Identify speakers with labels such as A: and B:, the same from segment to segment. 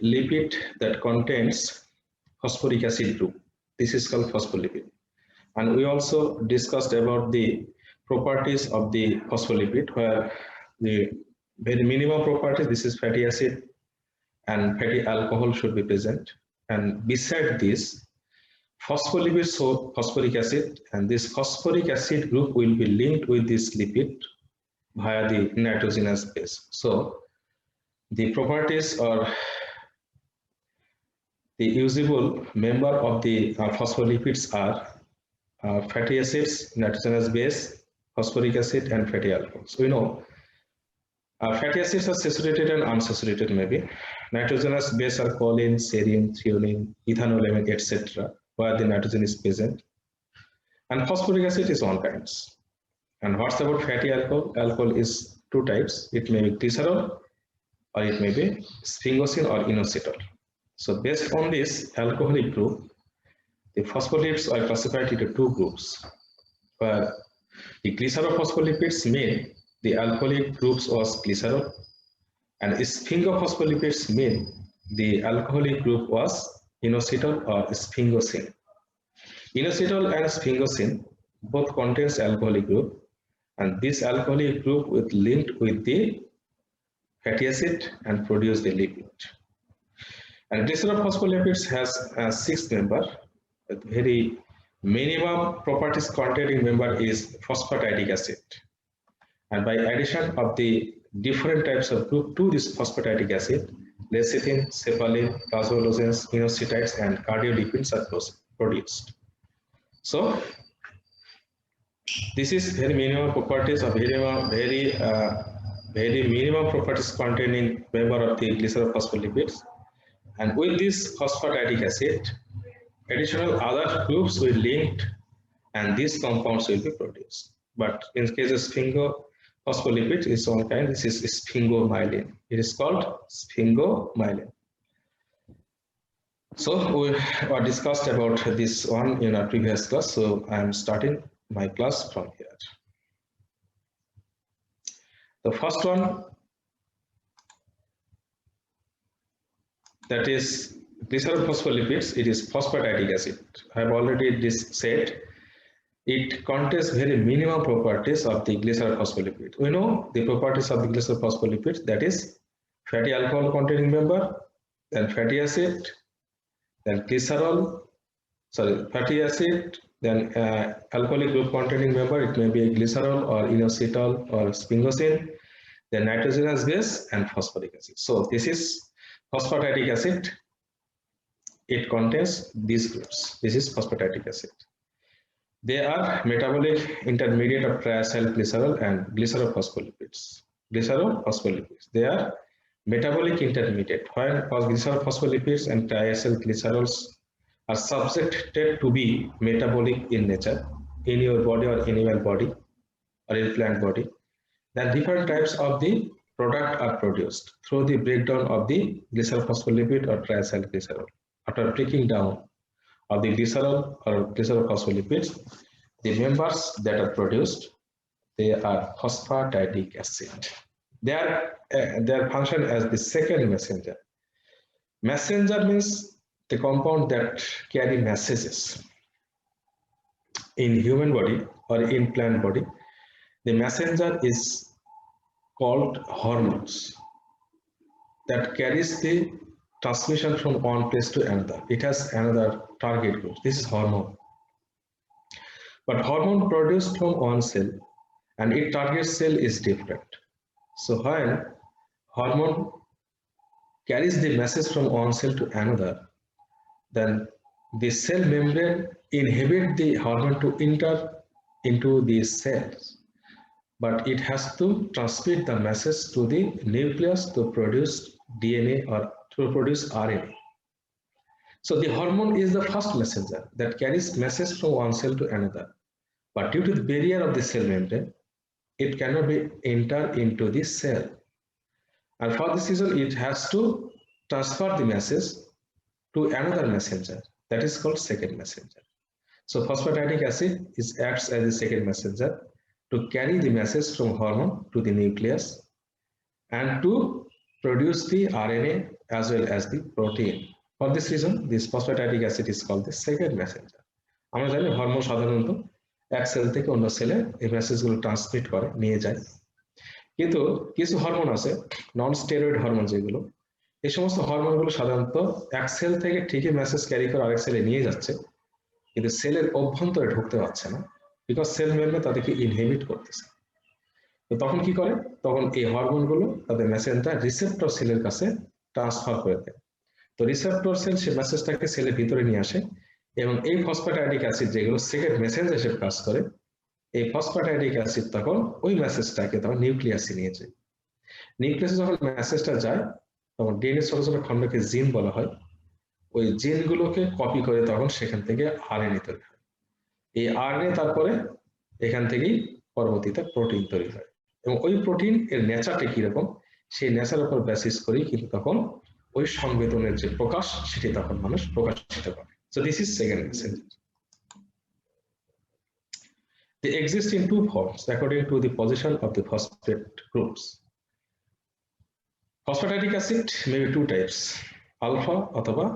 A: lipid that contains phosphoric acid group. This is called phospholipid. And we also discussed about the properties of the phospholipid, where the very minimum property, this is fatty acid and fatty alcohol should be present. And beside this, phospholipid so phosphoric acid, and this phosphoric acid group will be linked with this lipid via the nitrogenous base. So the properties or the usable member of the phospholipids are fatty acids, nitrogenous base, phosphoric acid, and fatty alcohols. We know fatty acids are saturated and unsaturated maybe. Nitrogenous base are choline, serine, threonine, ethanolamine, etc., where the nitrogen is present. And phosphoric acid is all kinds. And what's about fatty alcohol? Alcohol is two types. It may be glycerol or it may be sphingosine or inositol. So based on this alcoholic group, the phospholipids are classified into two groups, where the glycerophospholipids mean the alcoholic groups was glycerol, and sphingospholipids mean the alcoholic group was inositol or sphingosine. Inositol and sphingosine both contains alcoholic group, and this alcoholic group is linked with the fatty acid and produce the lipid. And glycerophospholipids has 6 members. A very minimum properties containing member is phosphatidic acid. And by addition of the different types of group to this phosphatidic acid, lecithin, cephalin, plasmalogens, inositides, and cardiolipins are produced. So this is very minimum properties of very minimum properties containing member of the glycerophospholipids. And with this phosphatidic acid, additional other groups will linked and these compounds will be produced. But in case of sphingospholipids is one kind, this is sphingomyelin. It is called sphingomyelin. So we discussed about this one in our previous class. So I am starting my class from here. The first one, that is glycerophospholipids, it is phosphatidic acid. I have already said it contains very minimum properties of the glycerophospholipids. We know the properties of the glycerophospholipids, that is fatty alcohol containing member, then fatty acid, then fatty acid, then alcoholic group containing member, it may be glycerol or inositol or sphingosine, then nitrogenous base and phosphoric acid. So this is phosphatidic acid. It contains these groups. This is phosphatidic acid. They are metabolic intermediate of triacyl glycerol and glycerophospholipids. They are metabolic intermediate, where glycerophospholipids and triacyl glycerols are subjected to be metabolic in nature in your body or animal body or in plant body. Then different types of the product are produced through the breakdown of the glycerophospholipid or triacyl glycerol. After breaking down of the glycerol or glycerophospholipids, the members that are produced, they are phosphatidic acid. Their function as the second messenger. Messenger means the compound that carry messages. In human body or in plant body, the messenger is called hormones that carries the transmission from one place to another. It has another target group. This is hormone. But hormone produced from one cell and its target cell is different. So when hormone carries the message from one cell to another, then the cell membrane inhibits the hormone to enter into these cells. But it has to transmit the message to the nucleus to produce DNA or to produce RNA. So the hormone is the first messenger that carries message from one cell to another. But due to the barrier of the cell membrane, it cannot be entered into the cell. And for this reason, it has to transfer the message to another messenger. That is called second messenger. So phosphatidic acid acts as the second messenger to carry the message from hormone to the nucleus and to produce the RNA as well as the protein. For this reason, this phosphatidic acid is called the second messenger. আমরা জানি hormone সাধারণত এক sell থেকে অন্য সেলে এই মেসেজগুলো transmit করে নিয়ে যায়, কিন্তু কিছু হরমোন আছে নন স্টেরয়েড হরমোন যেগুলো, এই সমস্ত হরমোনগুলো সাধারণত এক সেল থেকে ঠিকই মেসেজ ক্যারি করে আরেক সেলে নিয়ে যাচ্ছে, কিন্তু সেলের অভ্যন্তরে ঢুকতে পারছে না, বিকজ সেল মেমব্রেন তাদেরকে ইনহিবিট করতেছে। তো তখন কি করে, তখন এই হরমোনগুলো তাদের মেসেজটা রিসেপ্টর সেলের কাছে ট্রান্সফার করে দেয়। তো রিসেপ্টর সেল সে মেসেজটাকে সেলের ভিতরে নিয়ে আসে এবং এই ফসফ্যাটিডিক অ্যাসিড যেগুলো সেকেন্ড মেসেঞ্জার হিসেবে কাজ করে, এই ফসফ্যাটিডিক অ্যাসিড তখন ওই মেসেজটাকে তখন নিউক্লিয়াসে নিয়ে যায়। নিউক্লিয়াসে যখন মেসেজটা যায় তখন ডিএনএ ছোট ছোট খণ্ডকে জিন বলা হয়, ওই জিনগুলোকে কপি করে তখন সেখান থেকে আরএনএ তৈরি হয়। এই আরএনএ তারপরে এখান থেকেই পরবর্তীতে প্রোটিন তৈরি হয় এবং ওই প্রোটিন এর নেচারটা কিরকম সেই নেচার উপর বেসিস করেই কিন্তু তখন ওই সংবেদনের যে প্রকাশ সেটি তখন মানুষ প্রকাশিত করে। So this is second messenger. They exist in two forms according to the position of the phosphate groups. Phosphatidic acid may be two types, alpha অথবা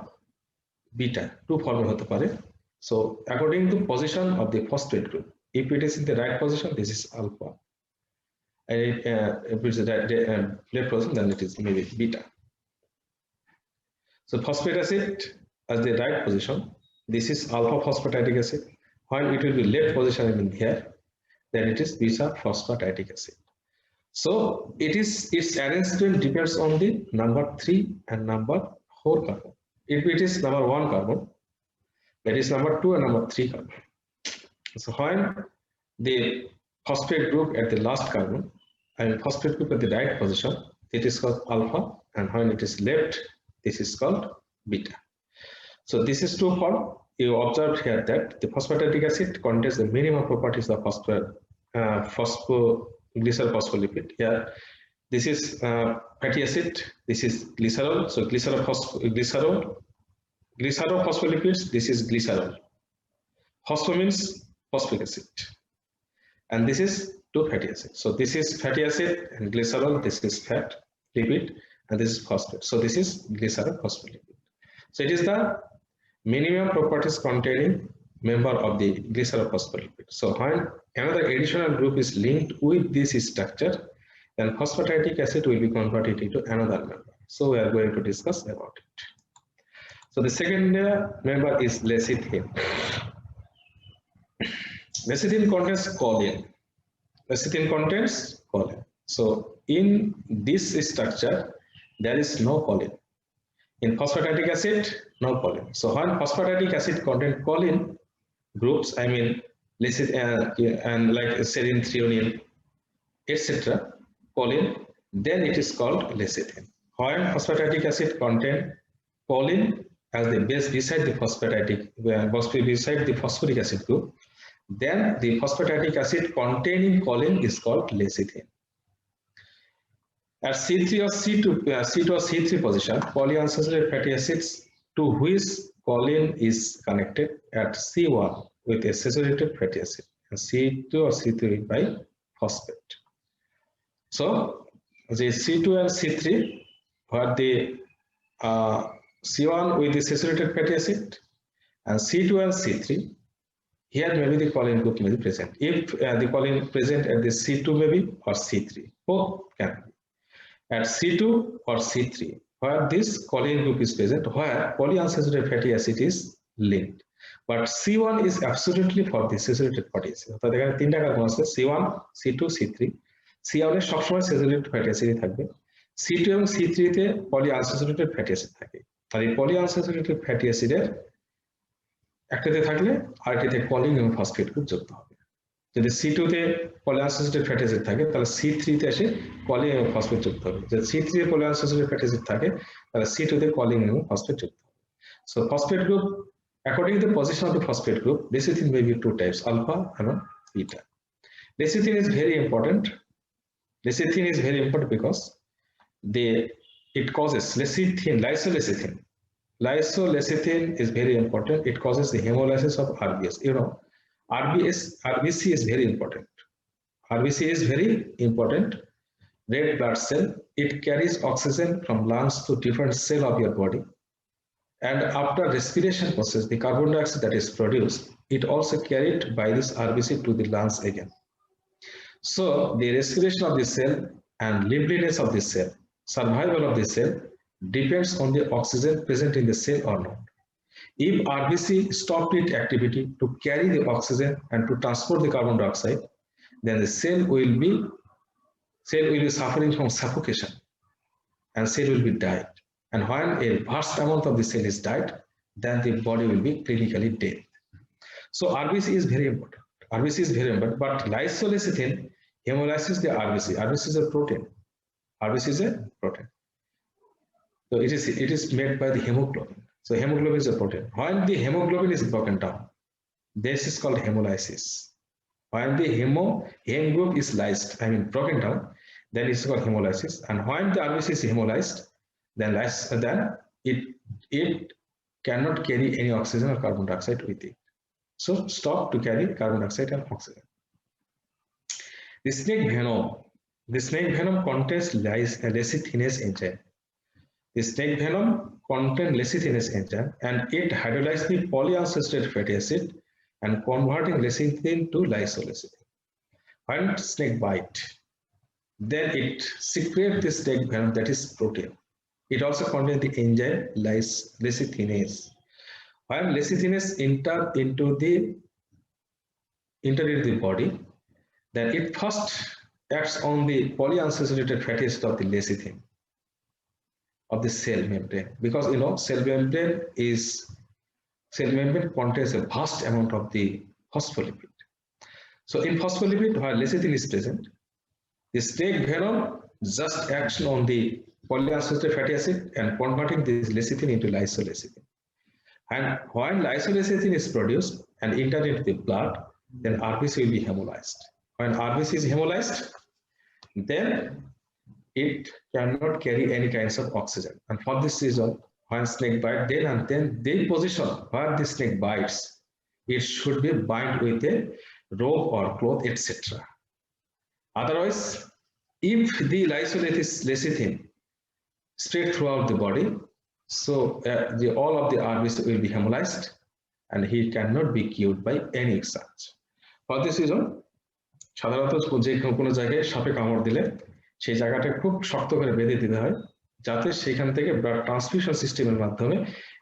A: beta, two form hote pare. So according to position of the phosphate group, if it is in the right position, this is alpha, and if it is the left position, then it is maybe beta. So phosphate acid as the right position, this is alpha phosphatidic acid. When it will be left position in here, then it is beta phosphatidic acid. So its arrangement depends on the number 3 and number 4 carbon. If it is number 1 carbon, that is number 2 and number 3 carbon. So when the phosphate group at the last carbon and phosphate group at the right position, it is called alpha, and when it is left, this is called beta. So this is true form. You observed here that the phosphatidic acid contains the minimum properties of phosphoglycerol phospholipid. Here, this is fatty acid. This is glycerol. So glycerophospholipids. This is glycerol. Phospho means phosphoric acid, and this is two fatty acids. So this is fatty acid and glycerol. This is fat lipid, and this is phosphate. So this is glycerophospholipid. So it is the minimum properties containing member of the glycerophospholipid. So when another additional group is linked with this structure, then phosphatidic acid will be converted into another member. So we are going to discuss about it. So the second member is lecithin. Lecithin contains choline. Lecithin contains choline. So in this structure, there is no choline. In phosphatidic acid, no choline. So when phosphatidic acid contain choline groups, I mean lecithin and like serine, threonine, etc., choline, then it is called lecithin. When phosphatidic acid contain choline as the base beside the phosphoric acid group, then the phosphatidic acid containing choline is called lecithin. At C3 or C3 position, polyunsaturated fatty acids to which choline is connected at C1 with a saturated fatty acid, and C2 or C3 by phosphate. So the C2 and C3, where the C1 with the saturated fatty acid and C2 and C3, here maybe the choline group may be present. If the choline present at the C2 maybe or C3, both can be. At C2 or C3, where this choline group is present, where polyunsaturated fatty acid is linked, but C1 is absolutely for the saturated fatty acid. So there are তিনটা carbon আছে, C1, C2, C3. C1 এর সবসময় saturated fatty acid থাকবে, C2 এবং C3 তে polyunsaturated fatty acid থাকে। আর এই polyunsaturated fatty acid এর একটাতে থাকলে আরেকটাতে choline এবং ফসফেট গ্রুপ যুক্ত হবে। যদি C2 তে polyunsaturated fatty acid থাকে তাহলে C3 তে এসে choline এবং ফসফেট যুক্ত হবে। যদি C3 তে polyunsaturated fatty acid থাকে তাহলে C2 তে choline এবং ফসফেট যুক্ত হবে। So phosphate group, according to the position of the phosphate group, lecithin may be two types, alpha and beta. Lecithin is very important. Lecithin is very important because it causes lysolecithin. Lysolecithin is very important. It causes the hemolysis of RBS. You know, RBC is very important. RBC is very important red blood cell. It carries oxygen from lungs to different cell of your body. And after respiration process, the carbon dioxide that is produced, it also carried by this RBC to the lungs again. So the respiration of the cell and liveliness of the cell, survival of the cell depends on the oxygen present in the cell or not. If RBC stopped its activity to carry the oxygen and to transport the carbon dioxide, then the cell will be suffering from suffocation and cell will be died. And when a vast amount of the cell is died, then the body will be clinically dead. So RBC is very important. RBC is very important, but lysolecithin hemolyzes the RBC. RBC is a protein. RBC is a protein. So it is made by the hemoglobin. So hemoglobin is a protein. When the hemoglobin is broken down, this is called hemolysis. When the hem group is lysed, broken down, then it's called hemolysis. And when the RBC is hemolyzed, then it cannot carry any oxygen or carbon dioxide with it. So stop to carry carbon dioxide and oxygen. The snake venom contains lecithinase enzyme. The snake venom contains lecithinase enzyme and it hydrolyzes the polyunsaturated fatty acid and converting lecithin to lysolecithin. When snake bite, then it secretes the snake venom, that is protein. It also contains the enzyme lecithinase. When lecithinase enter into the body, then it first acts on the polyunsaturated fatty acid of the lecithin of the cell membrane, because cell membrane contains a vast amount of the phospholipid. So in phospholipid, while lecithin is present, the snake venom just acts on the polyunsaturated fatty acid and converting this lecithin into lysolecithin. And when lysolecithin is produced and entered into the blood, then RBC will be hemolyzed. When RBC is hemolyzed, then it cannot carry any kinds of oxygen. And for this reason, when snake bite, then the position where the snake bites, it should be bind with a rope or cloth, etc. Otherwise, if the lysolecithin spread throughout the body, so all of the RBC will be hemolyzed and he cannot be cured by any such. For this reason, সাধারণত যে কোনো জায়গায় সাপে কামড় দিলে সেই জায়গাটা খুব শক্ত করে বেঁধে দিতে হয় যাতে সেখান থেকে ব্লাড ট্রান্সফিউশন সিস্টেমের মাধ্যমে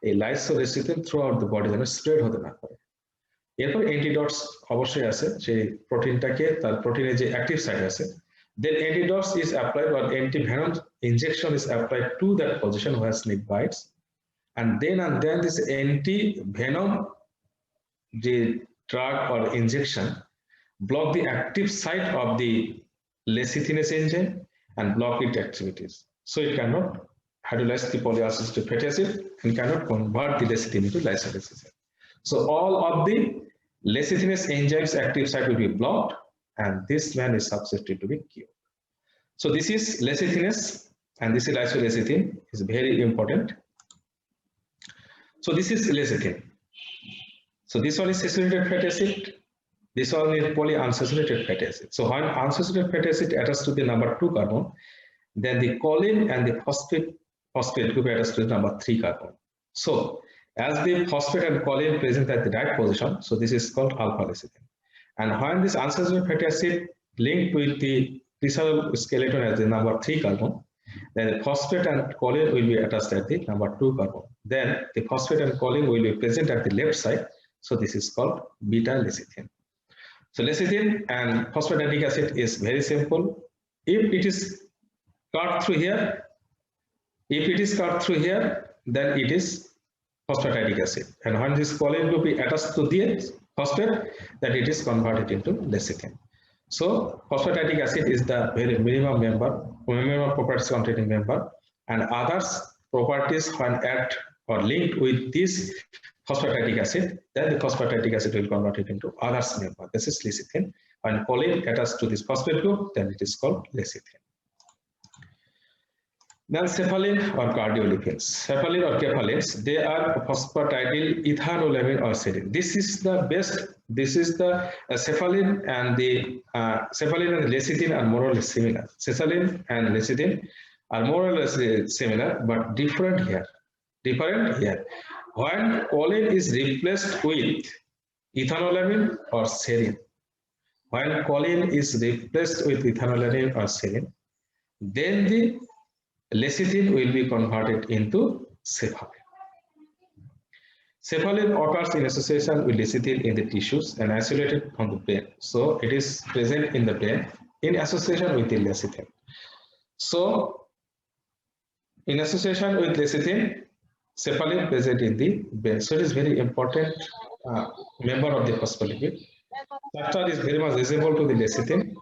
A: এই লাইসোলেসিথিন থ্রু আউট দ্য বডি যেন স্প্রেড হতে না পারে। এরপর অ্যান্টিডটস অবশ্যই আছে, সেই প্রোটিনটাকে তার প্রোটিনের যে অ্যাক্টিভ সাইট আছে, then antidote is applied or anti-venom injection is applied to that position where snake bites, and then this anti-venom the drug or injection block the active site of the lecithinase enzyme and block its activities, so it cannot hydrolyze the polyunsaturated fatty acid and cannot convert the lecithin into lysolecithin. So all of the lecithinase enzymes active site will be blocked and this man is susceptible to be cured. So this is lecithinase and this is lysolecithin, is very important. So this is lecithin. So this one is saturated fatty acid, this one is polyunsaturated fatty acid. So when unsaturated fatty acid attaches to the number 2 carbon, then the choline and the phosphate group attaches to the number 3 carbon. So as the phosphate and choline present at the right position, so this is called alpha lecithin. And when this unsaturated fatty acid linked with the glycerol skeleton as the number 3 carbon, then the phosphate and choline will be attached at the number 2 carbon. Then the phosphate and choline will be present at the left side, so this is called beta lecithin. So lecithin and phosphatidic acid is very simple. If it is cut through here, then it is phosphatidic acid, and when this choline group is attached to the phosphate, then it is converted into lecithin. So phosphatidic acid is the very minimum properties containing member, and others properties when add or linked with this phosphatidic acid, then the phosphatidic acid will convert it into others member. This is lecithin. When choline attached to this phosphate group, then it is called lecithin. Then cephalin or cardiolipins. Cephalin or cephalins, they are phosphatidyl ethanolamine or serine. This is the best. This is the cephalin and the cephalin and lecithin are more or less similar. Cephalin and lecithin are more or less similar, but different here. Different here. When choline is replaced with ethanolamine or serine, when choline is replaced with ethanolamine or serine, then the lecithin will be converted into cephalin. Cephalin occurs in association with lecithin in the tissues and isolated from the brain. So it is present in the brain in association with the lecithin. So in association with lecithin, cephalin present in the brain. So it is very important member of the phospholipid. Structure is very much visible to the lecithin,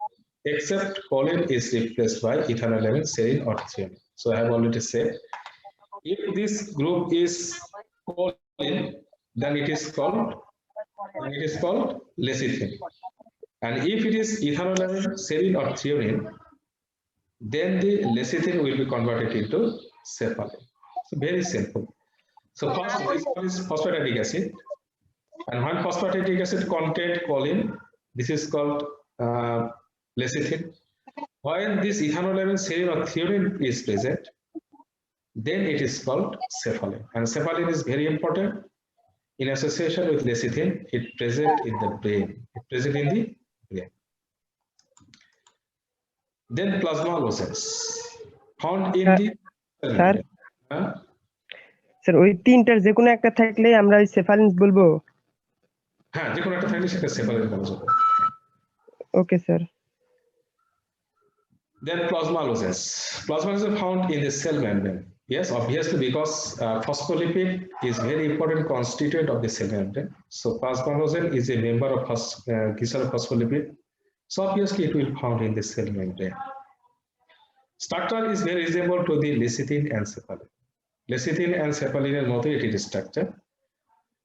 A: except choline is replaced by ethanolamine, serine, or threonine. So I have already said, if this group is choline, then it is called lecithin. And if it is ethanolamine, serine, or threonine, then the lecithin will be converted into cephalin. So very simple. So first, this one is phosphatidic acid, and when phosphatidic acid contains choline, this is called lecithin. When this ethanolamine, serine, or threonine is present, then it is called cephalin. And cephalin is very important. In association with lecithin, it present in the brain. It present in the brain. Then plasma lozenge found in the
B: sir. Sir ওই তিনটার যে কোনো একটা থাকলে আমরা ওই সেফালিন বলবো।
A: হ্যাঁ, যে কোনো একটা থাকলে সেটা সেফালিন বলা যাবে।
B: Okay sir.
A: Then plasma lozenge. Plasma is found in the cell membrane. Yes, obviously, because phospholipid is very important constituent of the cell membrane. So plasma lozenge is a member of glycerophospholipid. So obviously, it will found in the cell membrane. Structure is very resemble to the lecithin and cephalin. Lecithin and cephalin are motivated structure,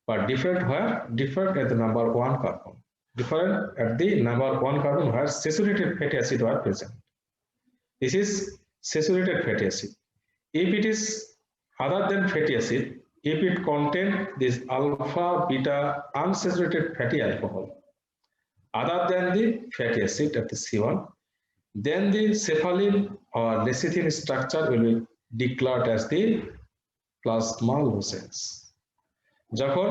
A: but different where? Different at the number 1 carbon. Different at the number 1 carbon where saturated fatty acid are present. This is saturated fatty acid. If it is other than fatty acid, if it contains this alpha beta unsaturated fatty alcohol, other than the fatty acid at the C1, then the cephalin or lecithin structure will be declared as the plasma lozenge. যখন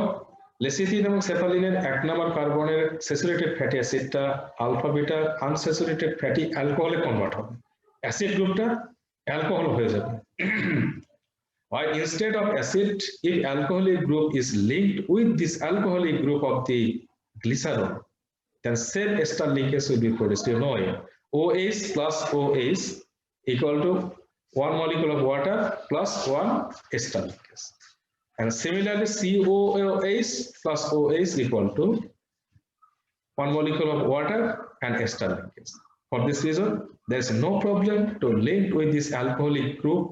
A: lecithin এবং cephalin এক নম্বর কার্বনের saturated fatty অ্যাসিডটা alpha beta unsaturated fatty অ্যালকোহলে convert হবে, acid গ্রুপটা alcohol হয়ে যাবে। While instead of acid, if alcoholic group is linked with this alcoholic group of the glycerol, then same ester linkage will be produced. You know it. OH plus OH equal to 1 molecule of water plus 1 ester linkage. And similarly, COOH plus OH equal to 1 molecule of water and ester linkage. For this reason, there is no problem to link with this alcoholic group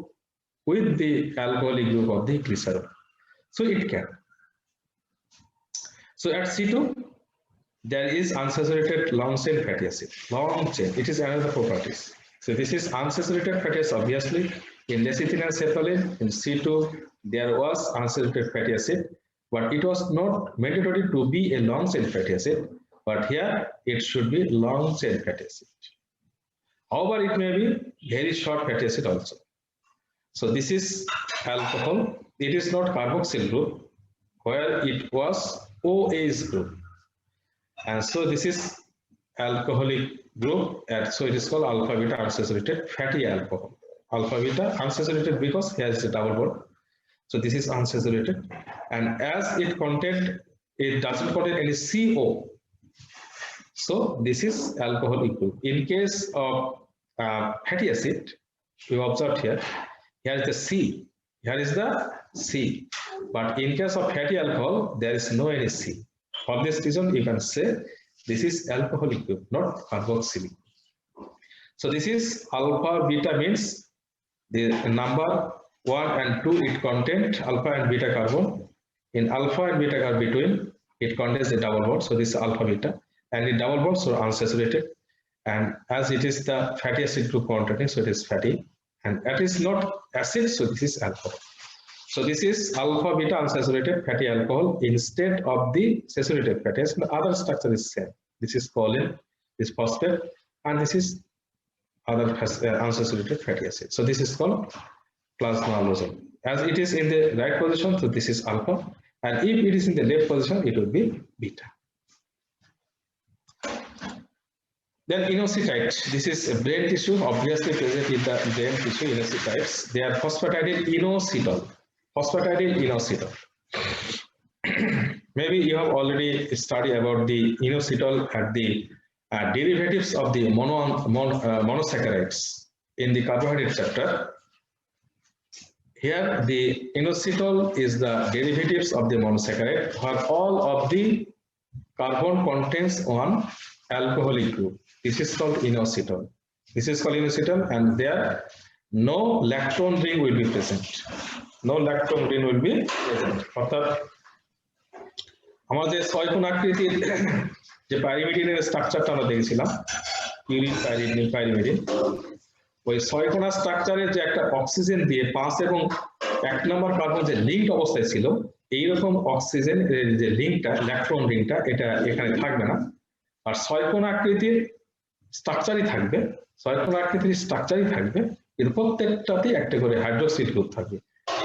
A: with the alcoholic group of the glycerol. So it can. So at C2, there is unsaturated long chain fatty acid. Long chain, it is another properties. So this is unsaturated fatty acid, obviously. In lecithin and cephalin, in C2, there was unsaturated fatty acid, but it was not mandatory to be a long chain fatty acid, but here it should be long chain fatty acid. However, it may be very short fatty acid also. So this is alcohol. It is not carboxyl group, where it was OH group. And so this is alcoholic group, and so it is called alpha beta unsaturated fatty alcohol. Alpha beta unsaturated because here is a double bond. So this is unsaturated, and as it doesn't contain any CO. So this is alcoholic group. In case of fatty acid, we observed here is the C. Here is the C. But in case of fatty alcohol, there is no any C. For this reason, you can say this is alcoholic group, not carboxylic. So this is alpha beta means the number 1 and 2, it contains alpha and beta carbon. In alpha and beta carbon between, it contains the double bond. So this is alpha beta, and the double bonds are unsaturated. And as it is the fatty acid group containing, so it is fatty. and that is not acid, so this is alcohol. So this is alpha beta unsaturated fatty alcohol instead of the saturated fatty acid. The other structure is same. This is choline, this phosphate, and this is other unsaturated fatty acid. So this is called plasma halogen. As it is in the right position, so this is alpha, and if it is in the left position, it will be beta. Then inocytide. This is a brain tissue, obviously present in the brain tissue. Inocytides. They are phosphatidyl inositol. Phosphatidyl inositol. Maybe you have already studied about the inositol and the derivatives of the monosaccharides in the carbohydrate chapter. Here, the inositol is the derivatives of the monosaccharide, where all of the carbon contains one alcoholic group. This is called inositol. This is called inositol, and there no lactone ring will be present. No lactone ring will be present. অর্থাৎ আমাদের 6 কোণ আকৃতির যে পাইরিমিডিনের স্ট্রাকচারটা আমরা দেখেছিলাম, urine pyrimidine pyrimidine, ওই 6 কোণা স্ট্রাকচারের যে একটা অক্সিজেন দিয়ে 5 এবং 1 নম্বর কার্বন যে লিঙ্কড অবস্থায় ছিল, এই রকম অক্সিজেন যে লিঙ্কটা, ইলেকট্রন রিংটা, এটা এখানে থাকবে না। আর 6 কোণ আকৃতির স্ট্রাকচারই থাকবে, 6 কোণ আকৃতির স্ট্রাকচারই থাকবে, এর প্রত্যেকটাতেই একটা করে হাইড্রোক্সিল গ্রুপ থাকবে।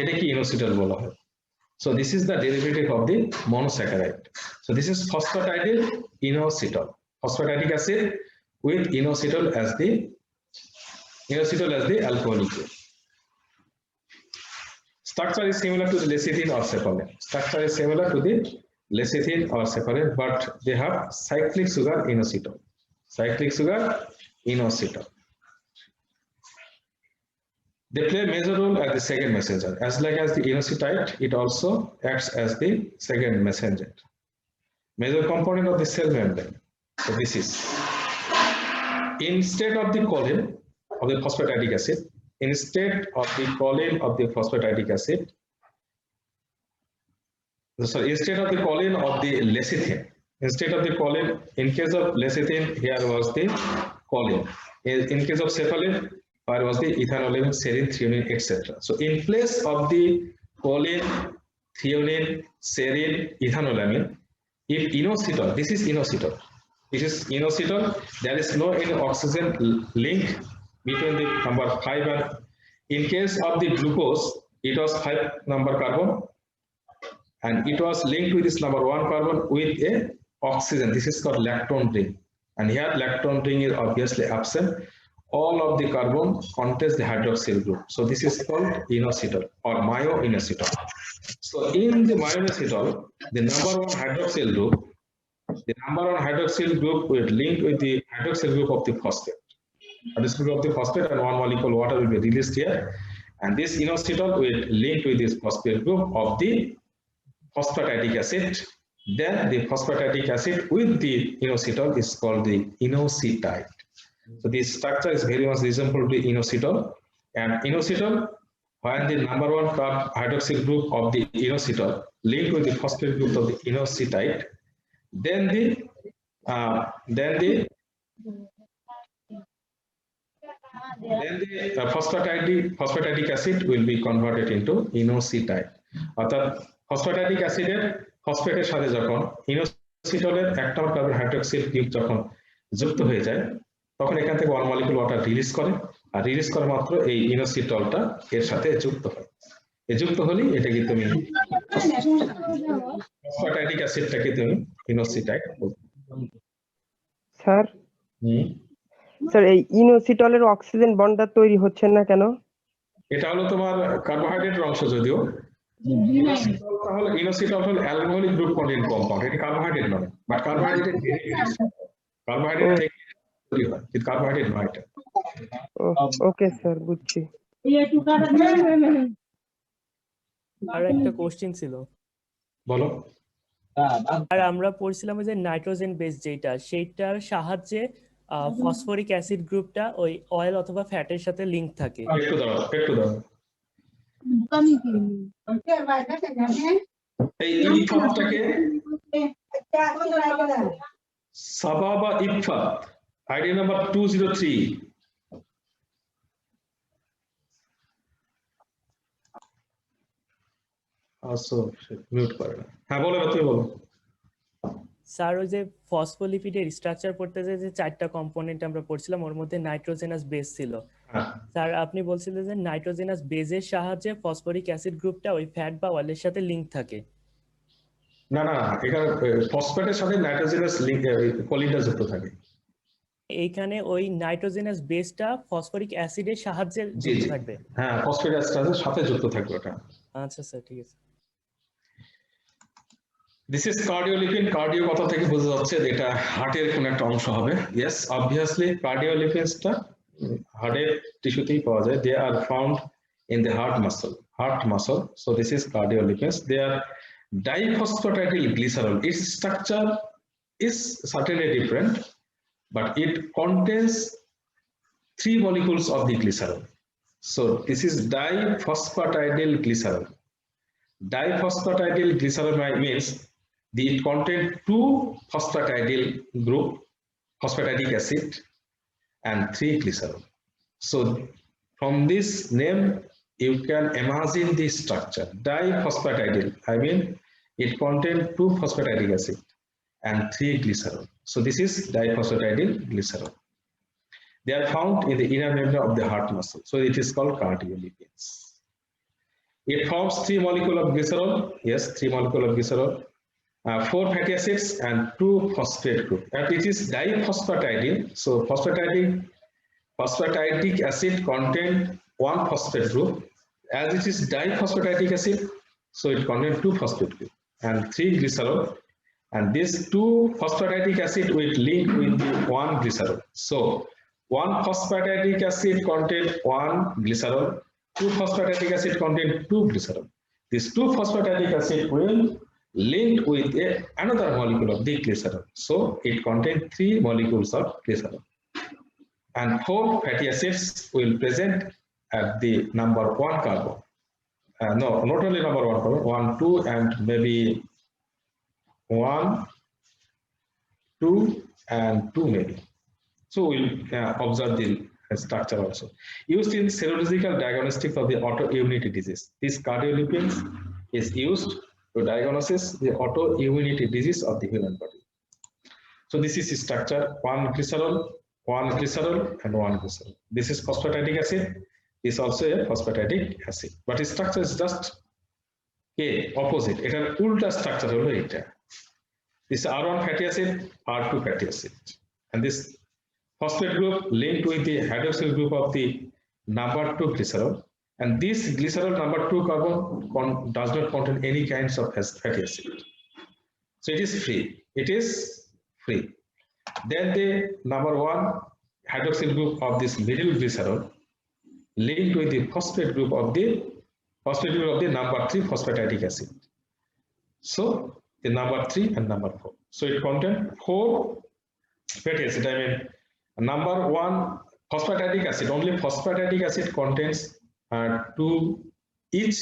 A: এটাকে ইনোসিটল বলা হয়। So this is the derivative of the monosaccharide. So this is phosphatidyl inositol, phosphatidic acid with inositol as the alcoholic group. Structure is similar to the lecithin or cephalin. Structure is similar to the lecithin or cephalin, but they have cyclic sugar inositol. Cyclic sugar inositol. They play a major role as the second messenger. As like as the inositide, it also acts as the second messenger. Major component of the cell membrane. So this is, instead of the choline of the phosphatidic acid, instead of the choline of the phosphatidic acid, sorry, instead of the choline of the lecithin, instead of the choline, in case of lecithin, here was the choline. In case of cephalin, where was the ethanolamine, serine, threonine, etc. So in place of the choline, threonine, serine, ethanolamine, if inositol, this is inositol, there is no any oxygen link between the number 5 and, in case of the glucose, it was 5 number carbon, and it was linked with this number 1 carbon with a oxygen. This is called lactone ring, and here lactone ring is obviously absent. All of the carbon contains the hydroxyl group. So this is called inositol or myo-inositol. So in the myo-inositol, the number 1 hydroxyl group will link with the hydroxyl group of the phosphate. Hydroxyl group of the phosphate, and 1 molecule water will be released here. And this inositol will link with this phosphate group of the phosphatidic acid. Then the phosphatidic acid with the inositol is called the inositide. So this structure is very much resembled to inositol, and inositol, when the number 1 hydroxyl group of the inositol linked with the phosphate group of the inositide, then the phosphatidic acid will be converted into inositide. অর্থাৎ phosphatidic acid-এর ফসফেটের সাথে যখন ইনোসিটলের 1 নম্বর carbon hydroxyl group যখন যুক্ত হয়ে যায়, তখন এখান থেকে 1 মলিকুল ওয়াটার রিলিজ করে, আর রিলিজ করা মাত্র এই ইনোসিটলটা এর সাথে যুক্ত হয়। এই যুক্ত হলেই এটাকে তুমি ফসফাটাইডিক অ্যাসিডটাকে তুমি ইনোসিটাইড বলতে।
B: স্যার এই ইনোসিটলের অক্সিজেন বন্ডটা তৈরি হচ্ছে না কেন?
A: এটা হলো তোমার কার্বোহাইড্রেটের অংশ, যদিও ইনোসিটল হলো অ্যালকোহলিক গ্রুপ কন্টেইন কম্পাউন্ড, এটা কার্বোহাইড্রেট নয়, বাট কার্বোহাইড্রেট থেকে তৈরি হয়, কিন্তু কার্বোহাইড্রেট নয় এটা।
B: ওকে স্যার, বুঝছি।
C: আর একটা কোশ্চেন ছিল।
A: বলো।
C: আর আমরা পড়ছিলাম যে নাইট্রোজেন বেস যেটা, সেইটার সাহায্যে ফসফরিক অ্যাসিড গ্রুপটা ওই অয়েল অথবা ফ্যাটের সাথে লিংক থাকে।
A: একটু দাঁড়াও। এই ইফাতটাকে সাবা বা Ifat, ID number 203, also mute করে না। হ্যাঁ বলো, তুমি বলো।
C: স্যার ওই যে ফসফোলিপিডের স্ট্রাকচার পড়তে যে চারটা কম্পোনেন্ট আমরা পড়ছিলাম, ওর মধ্যে নাইট্রোজেনাস বেস ছিল।
A: হ্যাঁ
C: স্যার আপনি বলছিলেন যে নাইট্রোজেনাস বেজের সাহায্যে ফসফরিক অ্যাসিড গ্রুপটা ওই ফ্যাট বা অয়েলের সাথে লিংক থাকে।
A: না না, এখানে ফসফেটের সাথে নাইট্রোজেনাস কোলিনটা যুক্ত থাকে।
C: এইখানে ওই নাইট্রোজেনাস বেসটা ফসফরিক অ্যাসিডের সাহায্যে
A: জি
C: যুক্ত
A: জি,
C: থাকবে।
A: হ্যাঁ ফসফেট অ্যাসিডের সাথে যুক্ত থাকবে ওটা।
C: আচ্ছা স্যার, ঠিক আছে।
A: This is cardiolipin. কার্ডিও কথা থেকে বোঝা যাচ্ছে যে এটা হার্টের কোন একটা অংশ হবে। ইয়েস, অবভিয়াসলি কার্ডিওলিপিনসটা হার্টের টিস্যুতেই পাওয়া যায়। They are found in the heart muscle. So this is cardiolipins. They are diphosphatidyl its structure is certainly different, but it contains 3 molecules of the glycerol. So this is diphosphatidyl glycerol. Diphosphatidyl glycerol means it contains 2 phosphatidyl group, phosphatidic acid, and 3 glycerol. So from this name you can imagine the structure. Diphosphatidyl, I mean it contains 2 phosphatidic acid and 3 glycerol. So this is diphosphatidyl glycerol. They are found in the inner membrane of the heart muscle. So it is called cardiolipins. It forms 3 molecules of glycerol. Yes, 3 molecules of glycerol, 4 fatty acids and 2 phosphate group. And it is diphosphatidyl. So phosphatidic acid contains 1 phosphate group. As it is diphosphatidic acid, so it contains 2 phosphate group and 3 glycerol. And these 2 phosphatidic acid will link with the 1 glycerol. So 1 phosphatidic acid contains 1 glycerol, 2 phosphatidic acid contains 2 glycerol. These 2 phosphatidic acid will link with another molecule of the glycerol. So it contains 3 molecules of glycerol. And 4 fatty acids will present at the number 1 carbon. No, not only number 1 carbon, 1, 2, and maybe 1, 2, and 2 maybe. So we'll observe the structure also. Used in serological diagnostics of the autoimmunity disease. This cardiolipins is used to diagnose the autoimmunity disease of the human body. So this is structure: 1 glycerol, 1 glycerol, and 1 glycerol. This is phosphatidic acid. Is also a phosphatidic acid, but its structure is just opposite. It has ultra structure holo eta. This R1 fatty acid, R2 fatty acid, and this phosphate group linked with the hydroxyl group of the number 2 glycerol, and this glycerol number 2 carbon does not contain any kinds of fatty acid. So it is free. It is free. Then the number 1 hydroxyl group of this middle glycerol linked with the phosphate group of the number 3 phosphatidic acid. So the number 3 and number 4. So it contains 4 fatty acid. I mean number 1 phosphatidic acid. Only phosphatidic acid contains 2 each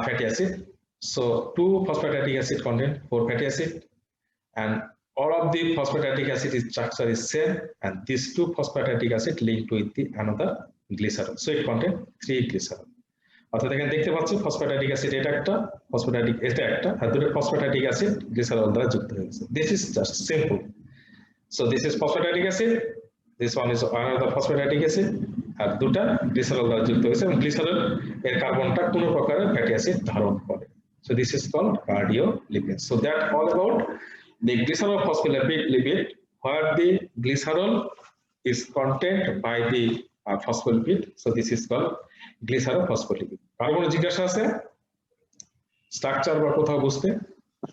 A: fatty acid. So 2 phosphatidic acid contain 4 fatty acid, and all of the phosphatidic acid structure is same, and these 2 phosphatidic acid linked with the another glycerol. So it contains 3 glycerol. অর্থাৎ এখানে দেখতে পাচ্ছি phosphatic acid এটা একটা, phosphatic এটা একটা, আর দুটো phosphatic acid glycerol দ্বারা যুক্ত হয়েছে। This is just simple. So this is phosphatidic acid, this one is another phosphatidic acid, আর দুটা গ্লিসারল দ্বারা যুক্ত হয়েছে, এবং গ্লিসারল এর কার্বনটা কোনো প্রকারের ফ্যাটি অ্যাসিড ধারণ করে। So this is called cardiolipids. So that all about the glycerol phospholipid lipid, where the glycerol is contained by the phospholipid. So this is called glycerol phospholipid. আর কোনো জিজ্ঞাসা আছে স্ট্রাকচার বা কোথাও বুঝতে?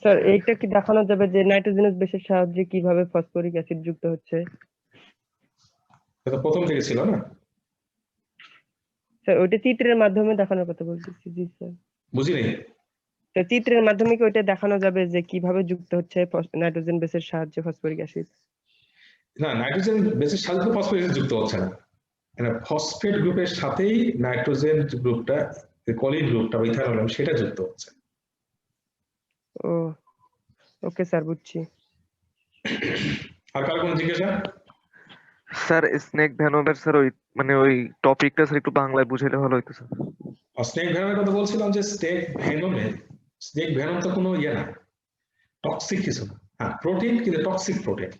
B: স্যার এইটা কি দেখানো যাবে যে নাইট্রোজেনাস বেসের সাহায্যে কিভাবে ফসফরিক অ্যাসিড যুক্ত হচ্ছে?
A: এটা প্রথম থেকে ছিল না
B: স্যার, ওইটা চিত্রের মাধ্যমে দেখানোর কথা বলতেছি। জি স্যার,
A: বুঝিনি।
B: তো চিত্রের মাধ্যমে কি ওইটা দেখানো যাবে যে কিভাবে যুক্ত হচ্ছে নাইট্রোজেন বেসের সাহায্যে ফসফরিক অ্যাসিড?
A: না, নাইট্রোজেন বেসের সাথে তো ফসফরিক অ্যাসিড যুক্ত হচ্ছে না, মানে ফসফেট গ্রুপের সাথেই নাইট্রোজেন গ্রুপটা, কলিন গ্রুপটা বা ইথানল সেটা যুক্ত হচ্ছে।
B: ও ওকে স্যার, বুঝছি।
A: আর কার কোনো জিজ্ঞাসা?
D: স্যার স্নেক ভ্যানমের স্যার ওই মানে ওই টপিকটা স্যার একটু বাংলায় বুঝাইলে ভালো হতো স্যার।
A: স্নেক ভেনমের কথা বলছিলাম যে স্নেক ভেনমে স্নেক ভেনম তো কোনো ইয়ে না, টক্সিক কিছু না। হ্যাঁ প্রোটিন, কিন্তু টক্সিক প্রোটিন।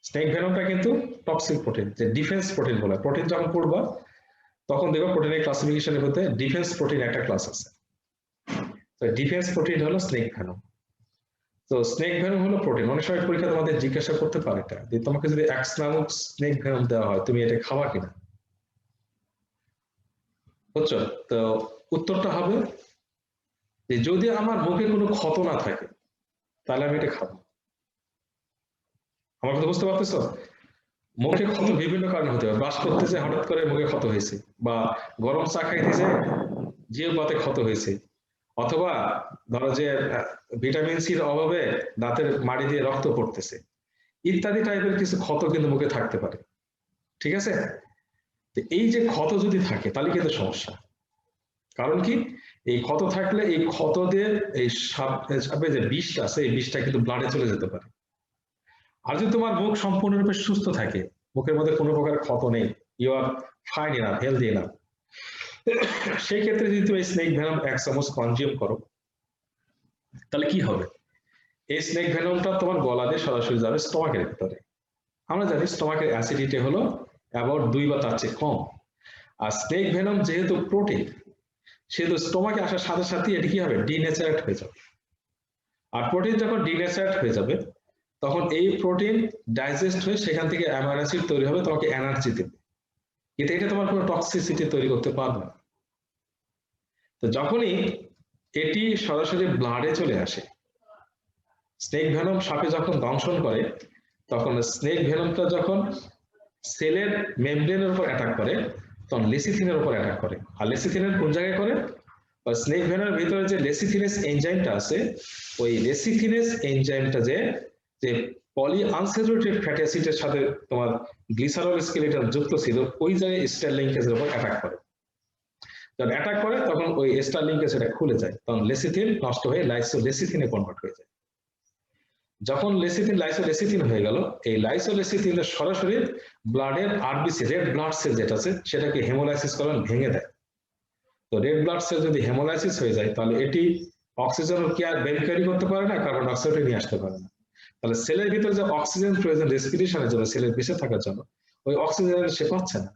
A: স্নেক ভেনমটা কিন্তু টক্সিক প্রোটিন, যে ডিফেন্স প্রোটিন বলে। প্রোটিন যখন পড়বা তখন দেখো প্রোটিনের ক্লাসিফিকেশনের মধ্যে ডিফেন্স প্রোটিন একটা ক্লাস আছে। তো ডিফেন্স প্রোটিন হলো স্নেক ভেনম। তো স্নেক ভেনম হলো প্রোটিন। অনেক সময় পরীক্ষা তোমাদের জিজ্ঞাসা করতে পারে এটা, যে তোমাকে যদি এক্স নামক স্নেক ভেনম দেওয়া হয় তুমি এটা খাবা কিনা, বুঝছো? তো উত্তরটা হবে যে যদি আমার মুখে কোনো ক্ষত না থাকে তাহলে আমি এটা খাবো। আমার কথা বুঝতে পারতেছো? মুখে ক্ষত বিভিন্ন কারণে হতে পারে, ব্রাশ করতেছে হঠাৎ করে মুখে ক্ষত হয়েছে, বা গরম চা খাইতেছে জিহ্বার পাতে ক্ষত হয়েছে, অথবা ধরো যে ভিটামিন সির অভাবে দাঁতের মাড়ি দিয়ে রক্ত পড়তেছে, ইত্যাদি টাইপের কিছু ক্ষত কিন্তু মুখে থাকতে পারে। ঠিক আছে? তো এই যে ক্ষত যদি থাকে তাহলে কিন্তু সমস্যা। কারণ কি, এই ক্ষত থাকলে এই ক্ষত দিয়ে এই সাপে যে বিষটা আছে এই বিষটা কিন্তু ব্লাডে চলে যেতে পারে। আর যদি তোমার মুখ সম্পূর্ণরূপে সুস্থ থাকে, মুখের মধ্যে কোনো প্রকার ক্ষত নেই, you are fine enough, healthy enough, সেই ক্ষেত্রে যদি তুমি স্নেক ভেনম 1 চামচ কনজিউম করো তাহলে কি হবে, এই স্নেক ভেনমটা তোমার গলা দিয়ে সরাসরি যাবে স্টমাকের ভিতরে। আমরা জানি স্টমাকের অ্যাসিডিটি হলো অ্যাবাউট 2 বা তার চেয়ে কম। আর স্নেক ভেনম যেহেতু প্রোটিন, সেহেতু স্টমাকে আসার সাথে সাথে এটি কি হবে, ডিনেচারেট হয়ে যাবে। আর প্রোটিন যখন ডিনেচারেট হয়ে যাবে তখন এই প্রোটিন ডাইজেস্ট হয়ে সেখান থেকে অ্যামাইনো অ্যাসিড তৈরি হবে, তোমাকে এনার্জি দেবে, কিন্তু এটা তোমার কোনো টক্সিসিটি তৈরি করতে পারবে না। তো যখনই এটি সরাসরি ব্লাডে চলে আসে, স্নেক ভেনম সাপে যখন দংশন করে তখন স্নেক ভেনমটা যখন সেলের মেমব্রেনের উপর অ্যাটাক করে তখন লেসিথিনের উপর অ্যাটাক করে। আর লেসিথিনের কোন জায়গায় করে, স্নেক ভেনমের ভিতরে যে লেসিথিনেস এনজাইমটা আছে, ওই লেসিথিনেস এনজাইমটা যে পলি আনস্যাচুরেটেড ফ্যাটি অ্যাসিডের সাথে তোমার গ্লিসারল স্কেলেটন যুক্ত ছিল, ওই জায়গায় স্টার লিঙ্কেজের উপর অ্যাটাক করে। যখন অ্যাটাক করে তখন ওই স্টার লিঙ্কেজ এটা খুলে যায়, তখন লেসিথিন নষ্ট হয়ে লাইসোলেসিথিনে কনভার্ট হয়ে যায়। যখন লেসিথিন লাইসোলেসিথিন হয়ে গেল, এই লাইসোলেসিথিনের সরাসরি ব্লাডের আরবিসি, রেড ব্লাড সেল যেটা আছে সেটাকে হেমোলাইসিস করণ ভেঙে দেয়। তো রেড ব্লাড সেল যদি হেমোলাইসিস হয়ে যায় তাহলে এটি অক্সিজেন কি আর বের ক্যারি করতে পারে না, কার্বন ডাইঅক্সাইড নিয়ে আসতে পারে না। তাহলে সেলের ভিতরে যে অক্সিজেন প্রয়োজন রেসপিরেশনের জন্য, সেলের বেঁচে থাকার জন্য, ওই অক্সিজেন সে পাচ্ছে না।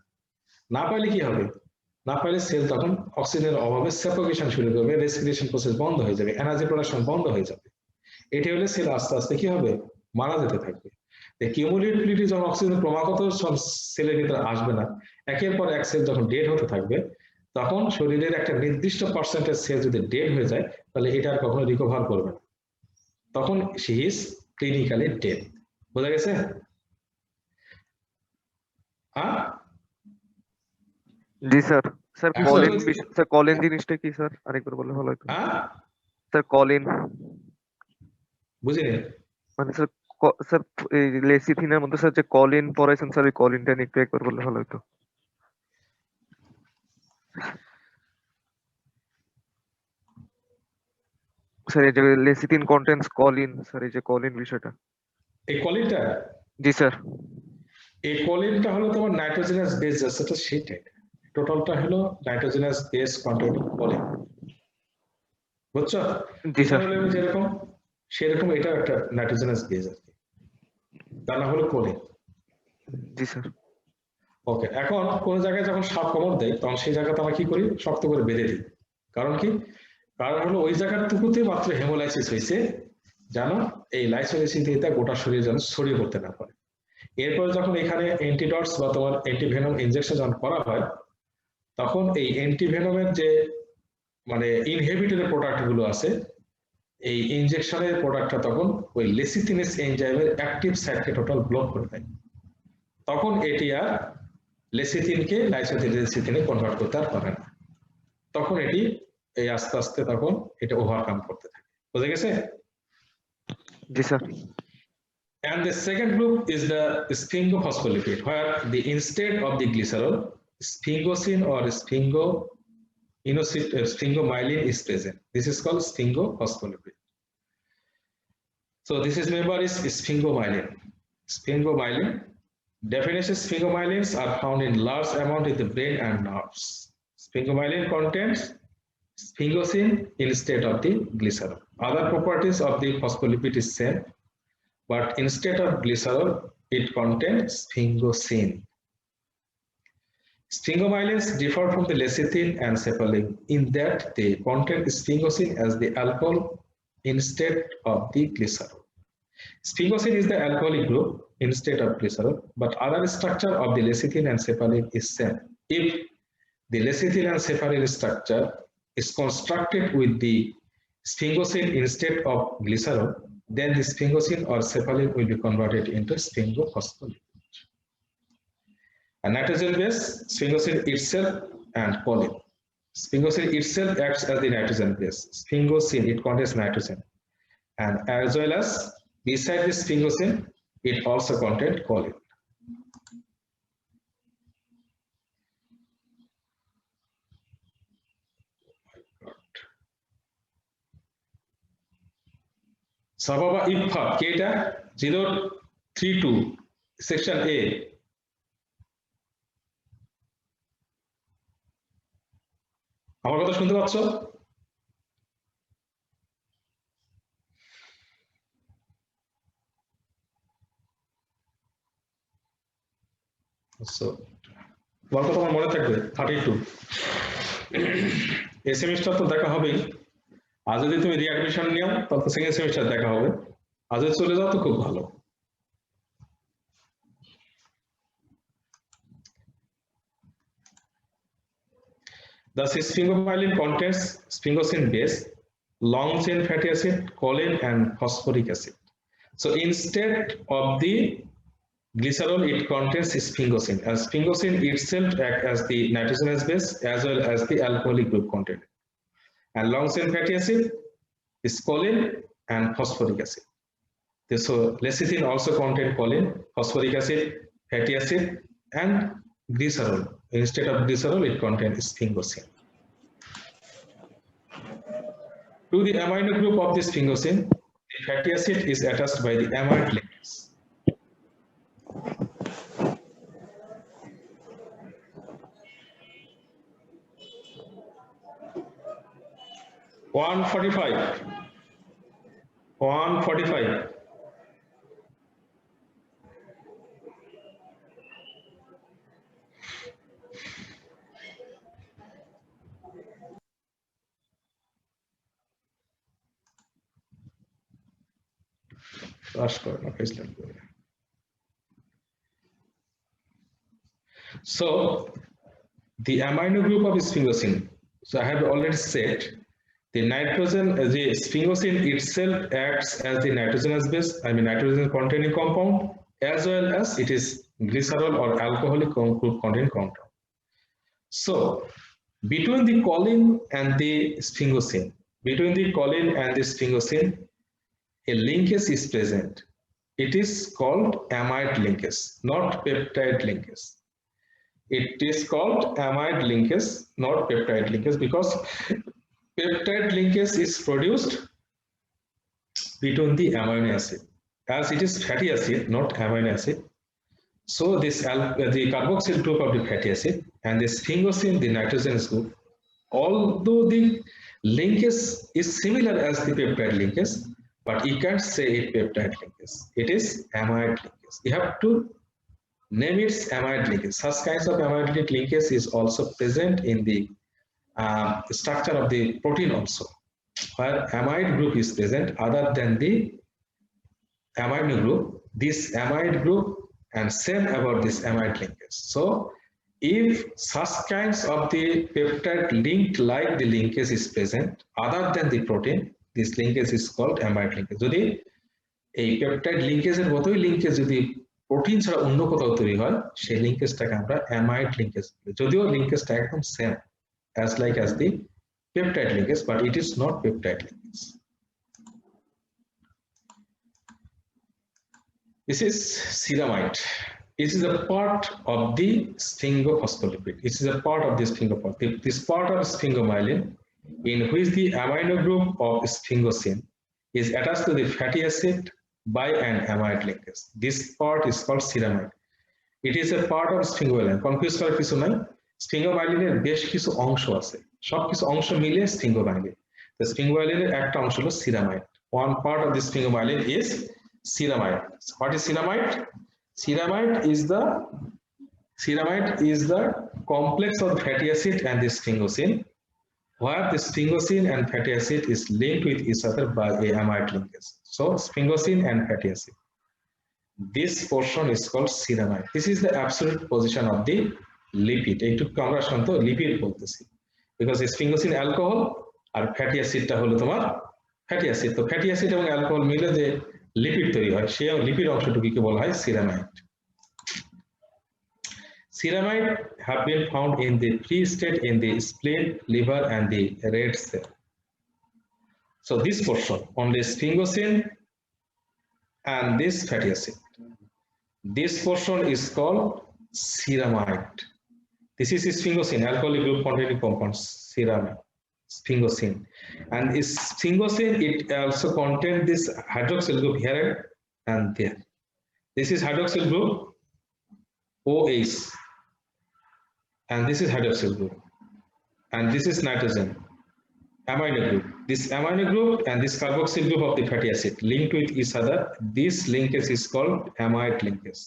A: না পাইলে কি হবে, না পাইলে সেল তখন অক্সিজেনের অভাবে সাফোকেশন শুরু করবে, রেসপিরেশন প্রসেস বন্ধ হয়ে যাবে, এনার্জি প্রোডাকশন বন্ধ হয়ে যাবে। এটি হলে সেল আস্তে আস্তে কি হবে, মারা যেতে থাকবে। কিউমুলেটিভলি যখন অক্সিজেন ক্রমাগত সেলের ভিতরে আসবে না, একের পর এক সেল যখন ডেড হতে থাকবে, তখন শরীরের একটা নির্দিষ্ট পার্সেন্টেজ সেল যদি ডেড হয়ে যায় তাহলে এটা আর কখনো রিকভার করবে না, তখন শি ইজ ক্লিনিক্যালি ডেড। বোঝা গেছে?
D: জি sir. Sir choline, sir choline জিনিসটা কি স্যার, আরেকবার বললে ভালো হতো। স্যার কলিন
A: বুঝিনি।
D: মানে স্যার স্যার এই লেসিথিনের মধ্যে স্যার যে কলিন পড়াইছেন স্যার, ওই কলিনটা নিয়ে একটু একবার বললে ভালো হতো। স্যার এই যে লেসিথিন কন্টেন্টস কলিন, স্যার এই যে কলিন বিষয়টা।
A: এই কলিনটা,
D: জি স্যার।
A: এই কলিনটা হলো তোমার নাইট্রোজেনাস বেস, যেটা সেটাই টোটালটা হলো নাইট্রোজেনাস বেস কন্টেন্ট কলিন, বুঝছো?
D: জি স্যার।
A: যেরকম সেরকম এটা একটা নাইট্রোজেনাস বেস আর কি, তার নাম হলো কলিন।
D: জি স্যার।
A: ওকে, এখন কোন জায়গায় যখন সাপ কামড় দেয় তখন সেই জায়গাটা আমরা কি করি, শক্ত করে বেঁধে দিই। কারণ কি, কারণ হলো ওই জায়গাটুকুতে মাত্র হেমোলাইসিস হয়েছে, জানো এই লাইসোলেসিসটা গোটা শরীরে যেন ছড়িয়ে পড়তে না পারে। এরপর যখন এখানে অ্যান্টিডটস বা তোমার অ্যান্টিভেনম ইনজেকশন যখন করা হয়, তখন এই অ্যান্টিভেনমের যে মানে ইনহিবিটরি প্রোডাক্ট গুলো আছে, এই ইনজেকশনের প্রোডাক্টটা তখন ওই লেসিথিনেস এনজাইমের অ্যাক্টিভ সাইটকে টোটাল ব্লক করে দেয়। তখন এটি আর লেসিথিনকে লাইসোলেসিথিনে কনভার্ট করতে আর পারে না, তখন এটি এই আস্তে আস্তে তখন এটা ওভারকাম করতে থাকে। বুঝে গেছে?
D: জি sir.
A: And the second group is the sphingophospholipid, where the instead of the glycerol, sphingosine or sphingomyelin is present. This is called sphingophospholipid. So this is member is sphingomyelin. Sphingomyelin. Definition: sphingomyelins are found in large amount in the brain and nerves. Sphingomyelin contains sphingosine instead of the glycerol. Other properties of the phospholipid is same, but instead of glycerol, it contains sphingosine. Sphingomyelins differ from the lecithin and cephalin in that they contain sphingosine as the alcohol instead of the glycerol. Sphingosine is the alcoholic group instead of glycerol, but other structure of the lecithin and cephalin is same. If the lecithin and cephalin structure is constructed with the sphingosine instead of glycerol, then the sphingosine or cephalin will be converted into sphingophospholipid. A nitrogen base, sphingosine itself and choline. Sphingosine itself acts as the nitrogen base. Sphingosine, it contains nitrogen. And as well as beside the sphingosine, it also contains choline. Sababa IPFA, Keta 032, section A. আমার কথা শুনতে পাচ্ছ? তোমার কথা আমার মনে থাকবে 32 এই সেমিস্টার তো দেখা হবেই আর যদি তুমি রিঅ্যাডমিশন নিও তাহলে সেকেন্ড সেমিস্টার দেখা হবে আজ চলে যাও তো খুব ভালো The sphingomyelin contains sphingosine base, long chain fatty acid, choline, and phosphoric acid. So instead of the glycerol, it contains sphingosine. As sphingosine itself acts as the nitrogenous base as well as the alcoholic group content. And long chain fatty acid is choline and phosphoric acid. So lecithin also contains choline, phosphoric acid, fatty acid, and glycerol. Instead of glycerol, it contains sphingosine. To the amino group of the sphingosine, the fatty acid is attached by the amide linkage. One 145. So the amino group of sphingosine, so I have already said the sphingosine itself acts as the nitrogenous base, nitrogen containing compound, as well as it is glycerol or alcoholic group containing compound. So between the choline and the sphingosine, a linkage is present. It is called amide linkage, not peptide linkage. It is called amide linkage, not peptide linkage, because peptide linkage is produced between the amino acid. As it is fatty acid, not amino acid. So this the carboxyl group of the fatty acid and the sphingosine, the nitrogenous group, although the linkage is similar as the peptide linkage, but you can't say it peptide linkage. It is amide linkage. You have to name it amide linkage. Such kinds of amide linkage is also present in the structure of the protein also, where amide group is present other than the amino group. This amide group and same about this amide linkage. So if such kinds of the peptide linked like the linkage is present other than the protein, this linkage is called amide linkage. যদি এই peptide লিংকেজের মতোই linkage যদি protein ছাড়া অন্য কোথাও তৈরি হয় সেই লিংকেজটাকে আমরা অ্যামাইড লিংকেজ বলি, যদিও লিংকেজটা একদম same as like as the peptide linkage, but it is not peptide linkage. This is ceramide. It is a part of the sphingophospholipid. It is a part of the sphingophospholipid. This part of sphingomyelin in which the amino group of sphingosine is attached to the fatty acid by an amide linkage. This part is called ceramide. It is a part of sphingomyelin. Confuse করার কিছু নাই। sphingomyelin এর বেশ কিছু অংশ আছে, সবকিছু অংশ মিলিয়ে স্ফিঙ্গোমাইলিন। তো স্ফিঙ্গোমাইলিনের একটা অংশ হলো ceramide. One part of the sphingomyelin is ceramide. What is ceramide? Ceramide is the complex of fatty acid and the sphingosine, where the sphingosine and fatty acid is linked with each other by a amide linkage. So sphingosine and fatty acid. This portion is called ceramide. This is the absolute position of the lipid. একটু আমরা সাধারণত lipid বলতেছি, because sphingosine alcohol R fatty acid টা হলো তোমার fatty acid. তো fatty acid এবং alcohol মিলে যে লিপিড তৈরি হয়, সেই লিপিড অংশটুকুকে বলা হয় ceramide. Ceramide have been found in the free state in the spleen, liver, and the red cell. So this portion, only sphingosine and this fatty acid, this portion is called ceramide. This is sphingosine, alcoholic group containing compound, ceramide, sphingosine. And is sphingosine, it also contains this hydroxyl group here and there. This is hydroxyl group OH, and this is hydroxyl group, and this is nitrogen amino group. This amino group and this carboxyl group of the fatty acid linked with each other. This linkage is called amide linkage.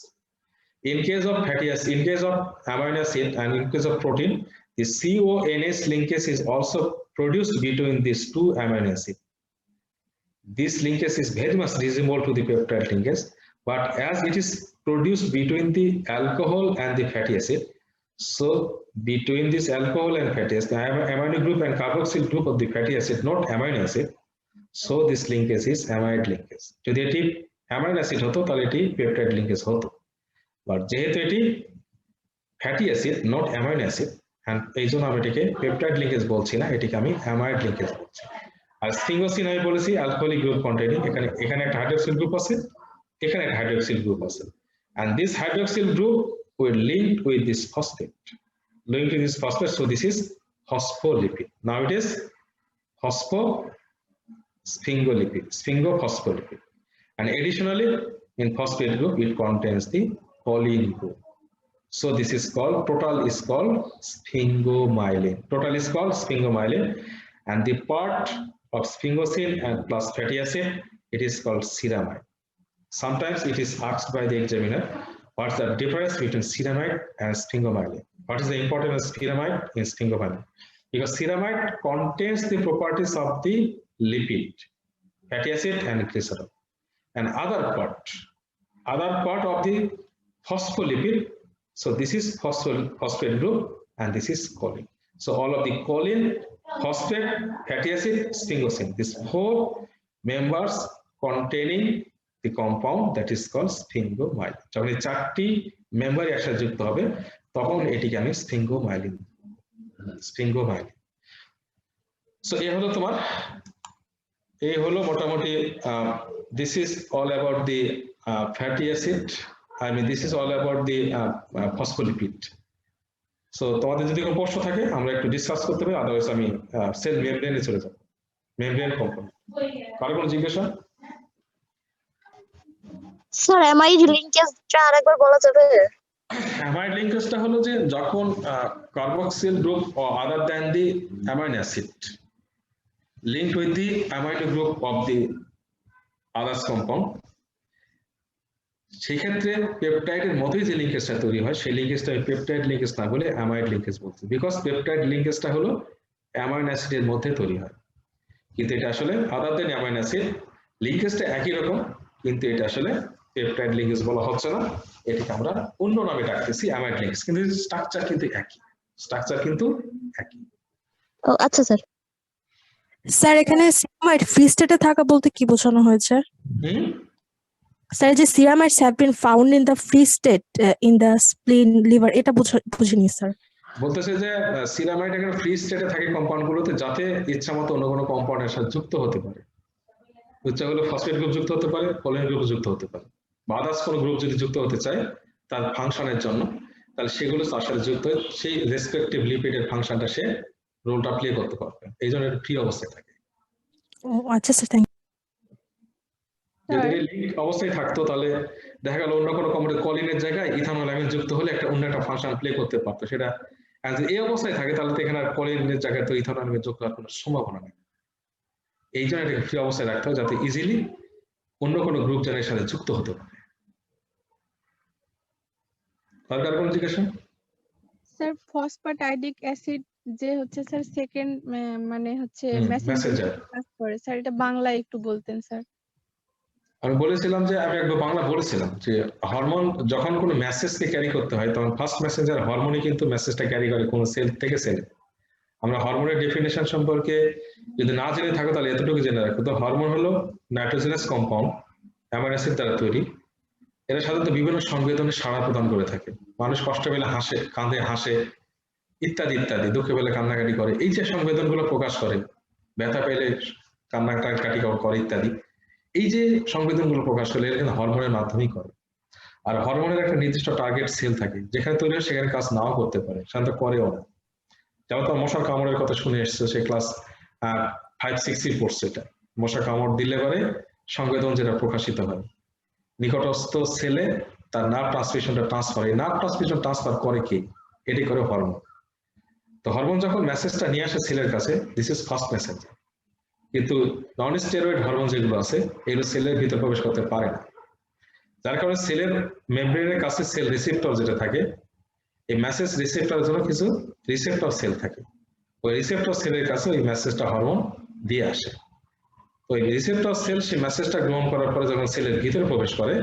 A: In case of fatty acid, in case of amino acid, and in case of protein, the CONH linkage is also produced between these two amino acids. This linkage is very much resemble to the peptide linkage, but as it is produced between the alcohol and the fatty acid, so between this alcohol and fatty acid, the amino group and carboxyl group of the fatty acid, not amino acid, so this linkage is amide linkage. যদি এটি amino acid হতো তাহলে এটি peptide linkage হতো, but যেহেতু এটি fatty acid not amino acid, and এই জন্য আমি এটাকে peptide linkage বলছি না, এটিকে আমি amide linkage বলছি। আর sphingosine আমি বলেছি alcoholic group containing, এখানে একটা hydroxyl group আছে, এখানে একটা hydroxyl group আছে, and this hydroxyl group will link with this phosphate, linked with this phosphate, so this is phospholipid. Now it is sphingophospholipid, and additionally in phosphate group it contains the choline group. So this is called, total is called sphingomyelin. Total is called sphingomyelin, and the part of sphingosine and plus fatty acid, it is called ceramide. Sometimes it is asked by the examiner, what's the difference between ceramide and sphingomyelin? What is the importance of ceramide in sphingomyelin? Because ceramide contains the properties of the lipid, fatty acid and glycerol, and other part of the phospholipid. So this is phosphate group, and this is choline. So all of the choline, phosphate, fatty acid, sphingosine, these four members containing the compound that is called sphingomyelin. যখন এই চারটি member একসাথে যুক্ত হবে তখন এটিকে আমি sphingomyelin। So এই হলো মোটামুটি this is all about the fatty acid, I mean this is all about the phospholipid. So তোমাদের যদি কোনো প্রশ্ন থাকে আমরা একটু ডিসকাস করতে পারি, আদারওয়াইজ আমি সেল মেমব্রেনে চলে যাব। মেমব্রেন কম্পাউন্ড কারো কোনো জিজ্ঞাসা?
E: স্যার অ্যামাইড লিংকেজটা আরেকবার বলা যাবে?
A: অ্যামাইড লিংকেজটা হলো যে যখন carboxyl group other than the amino acid linked with the amino group of the others compound, সেই ক্ষেত্রে পেপটাইডের মতোই যে লিংকেজটা তৈরি হয় সেই লিংকেজটা পেপটাইড লিংকেজ না বলে অ্যামাইড লিংকেজ বলতে, বিকজ পেপটাইড লিংকেজটা হলো অ্যামাইনো অ্যাসিডের মধ্যে তৈরি হয়, কিন্তু এটা আসলে আদার দ্যান অ্যামাইনো অ্যাসিড, লিংকেজটা একই রকম কিন্তু এটা আসলে পেপটাইড লিংকেজ বলা হচ্ছে না, এটাকে আমরা অন্য নামে ডাকতেছি অ্যামাইড লিংকেজ, কিন্তু স্ট্রাকচার কিন্তু একই।
E: ও আচ্ছা স্যার।
F: স্যার এখানে সিরামাইড ফ্রি স্টেটে থাকা বলতে কি বোঝানো হয়েছে? স্যার যে ceramides have been found in the free state in the spleen, liver, এটা বুঝিনি স্যার।
A: বলতেছে যে সিরামাইড এখানে ফ্রি স্টেটে থাকে কম্পাউন্ডগুলোতে, যাতে ইচ্ছামতো অন্য কোনো কম্পাউন্ডের সাথে যুক্ত হতে পারে। ইচ্ছা হলে ফসফেট গ্রুপ যুক্ত হতে পারে, কোলিন গ্রুপ যুক্ত হতে পারে, বা আদার্স কোনো গ্রুপ যদি যুক্ত হতে চায় তার ফাংশনের জন্য, তাহলে সেগুলো তার সাথে যুক্ত হয়ে সেই রেসপেক্টিভ লিপিডের ফাংশনটা সে রোলটা প্লে করতে পারবে, এই জন্য ফ্রি অবস্থায় থাকে।
F: ও আচ্ছা স্যার, থ্যাংক ইউ।
A: যদি লিংক অবস্থায় থাকতো তাহলে দেখা গেল অন্য কোনো কম্পাউন্ডে কলিনের জায়গায় ইথানোল অ্যামিন যুক্ত হলে অন্য একটা ফাংশন প্লে করতে পারতো, সেটা আর যদি এই অবস্থায় থাকে তাহলে তো এখানে আর কোলিনের জায়গায় তো ইথানল যোগ করার কোনো সম্ভাবনা নেই। এই জন্য এটাকে ফ্রি অবস্থায় রাখতে হবে যাতে ইজিলি অন্য কোনো গ্রুপ যেন এর সাথে যুক্ত হতে পারে। আর কোনো জিজ্ঞাসা?
G: স্যার ফসফেটাইডিক অ্যাসিড যে হচ্ছে স্যার সেকেন্ড মানে হচ্ছে
A: মেসেঞ্জার
G: কাজ করে স্যার, এটা বাংলায় একটু বলতেন স্যার।
A: আমি বলেছিলাম যে আমি একবার বাংলা বলেছিলাম যে হরমোন যখন কোনো মেসেজকে ক্যারি করতে হয় তখন ফার্স্ট মেসেঞ্জার হরমোনই কিন্তু মেসেজটা ক্যারি করে কোনো সেল থেকে সেলে। আমরা হরমোনের ডেফিনেশন সম্পর্কে যদি না জেনে থাকো তাহলে এতটুকু জেনে রাখো, তো হরমোন হলো নাইট্রোজেনাস কম্পাউন্ড অ্যামাইনো অ্যাসিড দ্বারা তৈরি। এরা সাধারণত বিভিন্ন সংবেদনে সাড়া প্রদান করে থাকে। মানুষ কষ্ট পেলে হাসে, কাঁদে, হাসে, ইত্যাদি ইত্যাদি, দুঃখে পেলে কান্নাকাটি করে, এই যে সংবেদনগুলো প্রকাশ করে, ব্যথা পেলে কান্নাকাটি করে ইত্যাদি, এই যে সংবেদনগুলো প্রকাশ করে এরা কিন্তু হরমোনের মাধ্যমেই করে। আর হরমোনের একটা নির্দিষ্ট টার্গেট সেল থাকে, যেখানে তৈরি হয় সেখানে কাজ নাও করতে পারে, সাধারণত করেও না। যেমন তো মশার কামড়ের কথা শুনে এসছে, সে ক্লাস 5-6 পড়ছে, এটা মশা কামড় দিলে পরে সংবেদন যেটা প্রকাশিত হয় নিকটস্থ সেলে তার নার্ভ ট্রান্সমিশনটা ট্রান্সফার, এই নার্ভ ট্রান্সমিশন ট্রান্সফার করে কি? এটি করে হরমোন। তো হরমোন যখন মেসেজটা নিয়ে আসে সেলের কাছে, দিস ইজ ফার্স্ট মেসেঞ্জার। কিন্তু নন স্টেরয়েড হরমোন যেগুলো আছে এগুলো সেলের ভিতর প্রবেশ করতে পারে না, যার কারণে সেলের মেমব্রেনের কাছে সেল রিসেপ্টর যেটা থাকে, এই মেসেজ রিসেপ্টরের জন্য কিছু রিসেপ্টর সেল থাকে, ওই রিসেপ্টর সেলের কাছে ওই মেসেজটা হরমোন দিয়ে আসে। তো এই রিসেপ্টর সেল সেই মেসেজটা গ্রহণ করার পরে যখন সেলের ভিতরে প্রবেশ করে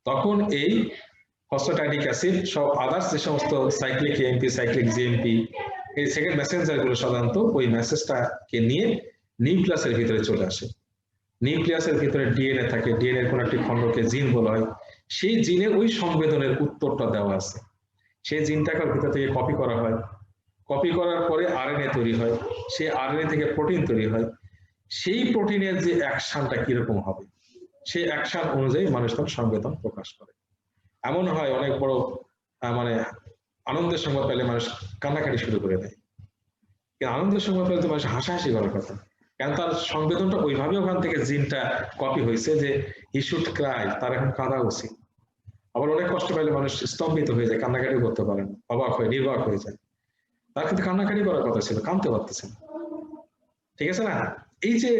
A: তখন এই ফসফেটাইডিক অ্যাসিড সব আদার্স যে সমস্ত সাইক্লিক এএমপি, সাইক্লিক জিএমপি, এই সেকেন্ড মেসেঞ্জার গুলো সাধারণত ওই মেসেজটাকে নিয়ে নিউক্লিয়াসের ভিতরে চলে আসে। নিউক্লিয়াসের ভিতরে ডিএনএ থাকে, ডিএনএ কোন একটি খণ্ডকে জিন বলা হয়, সেই জিনে ওই সংবেদনের উত্তরটা দেওয়া আছে, সেই জিনটাকে ভিতর থেকে কপি করা হয়, কপি করার পরে আরএনএ তৈরি হয়, সেই আরএনএ থেকে প্রোটিন তৈরি হয়, সেই প্রোটিনের যে অ্যাকশনটা কিরকম হবে সেই অ্যাকশন অনুযায়ী মানুষ তার সংবেদন প্রকাশ করে। এমন হয় অনেক বড় মানে আনন্দের সংবাদ পেলে মানুষ কান্নাকাটি শুরু করে দেয়, কিন্তু আনন্দের সংবাদ পেলে তো মানুষ হাসাহাসি করার কথা, কারণ তার সংবেদনটা ওইভাবে ওখান থেকে জিনটা কপি হয়েছে যে হি শুড ক্রাই, তার এখন কাঁদা উচিত। আবার অনেক কষ্ট পেলে মানুষ স্তম্ভিত হয়ে যায়, কান্নাকাটি করতে পারে না, অবাক হয়ে নির্বাক হয়ে যায়, তার কিন্তু কান্নাকাটি করার কথা ছিল, কাঁদতে পারতেছে না। ঠিক আছে না? এই যে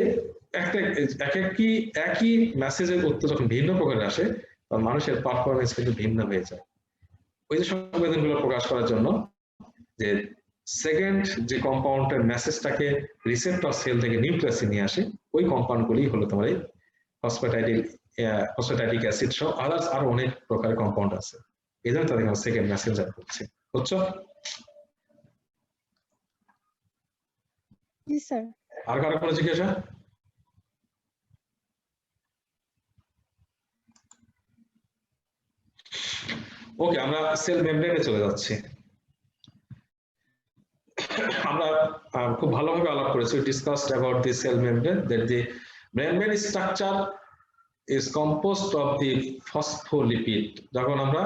A: একই মেসেজের উত্তর যখন ভিন্ন প্রকারে আসে তখন মানুষের পারফরমেন্স কিন্তু ভিন্ন হয়ে যায়। ওই যে সংবেদনগুলো প্রকাশ করার জন্য যে সেকেন্ড যে কম্পাউন্ডের মেসেজটাকে রিসেপ্টর সেল থেকে নিউক্লিয়াসে নিয়ে আসে, ওই কম্পাউন্ডগুলি হলো তোমার এই ফসফেটাইডিক অ্যাসিড সহ আদার্স আরো অনেক প্রকারের কম্পাউন্ড আছে, এই জন্য তাদের সেকেন্ড মেসেঞ্জার করছে। বুঝছো?
G: জি স্যার।
A: আর কারো কোনো জিজ্ঞাসা? ওকে, আমরা সেল মেমব্রেনে চলে যাচ্ছি। আমরা খুব ভালোভাবে আলাপ করেছি, discussed about the cell membrane, that the membrane structure is composed of the phospholipid. যখন আমরা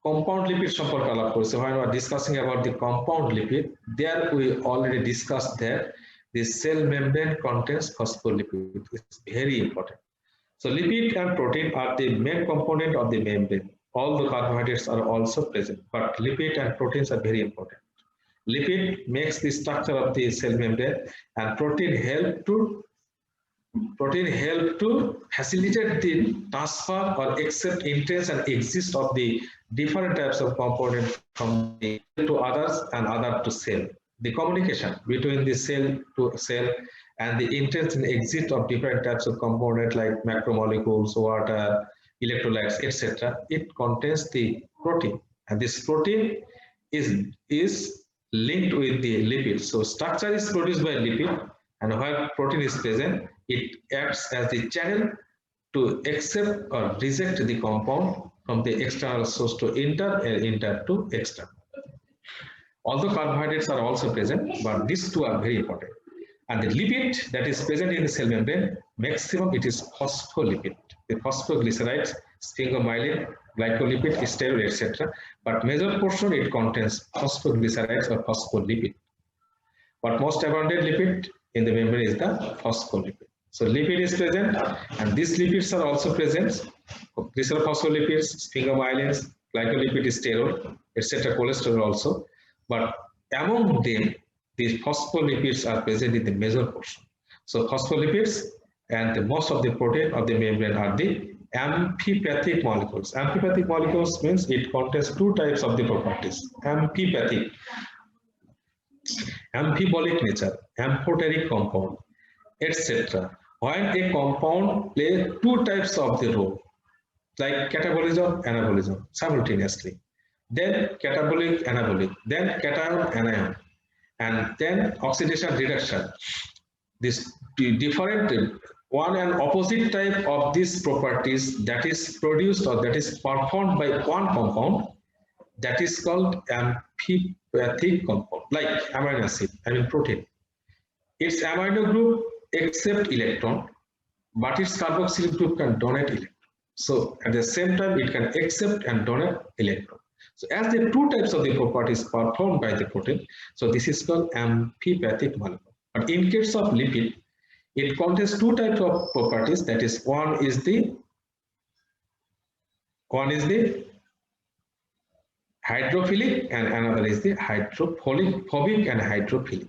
A: compound lipid সম্পর্কে আলাপ করেছি, when we are discussing about the compound lipid, there we already discussed that the cell membrane contains phospholipid. It's very important. So lipid and protein are the main component of the membrane. All the carbohydrates are also present, but lipid and proteins are very important. Lipid makes the structure of the cell membrane, and protein help to facilitate the transfer or accept entrance and exist of the different types of components from the to others and other to cell. The communication between the cell to cell and the entrance and exit of different types of components like macromolecules, water, electrolytes, etc. It contains the protein, and this protein is linked with the lipid. So structure is produced by lipid, and where protein is present, it acts as the channel to accept or reject the compound from the external source to enter and enter to external. Although carbohydrates are also present, but these two are very important. And the lipid that is present in the cell membrane, maximum it is phospholipid, the phosphoglycerides, sphingomyelin, glycolipid, sterol, etc. But major portion it contains phosphoglycerides or phospholipid. But most abundant lipid in the membrane is the phospholipid. So lipid is present, and these lipids are also present. Glycerophospholipids, sphingomyelins, glycolipid, sterol, etc. Cholesterol also. but among them, these phospholipids are present in the major portion. So phospholipids and most of the protein of the membrane are the amphipathic molecules. Amphipathic molecules means it contains two types of the properties. Amphipathic, amphibolic nature, amphoteric compound, etc. When a compound plays two types of the role, like catabolism, anabolism simultaneously, then catabolic, anabolic, then cation, anion, and then oxidation, reduction. This different one and opposite type of these properties that is produced or that is performed by one compound, that is called amphipathic compound, like amino acid, protein. Its amino group accept electron, but its carboxyl group can donate electron. So at the same time, it can accept and donate electron. So as the two types of the properties performed by the protein, so this is called amphipathic molecule. But in case of lipid, it contains two types of properties. That is, one is the hydrophilic and another is the hydrophobic and hydrophilic.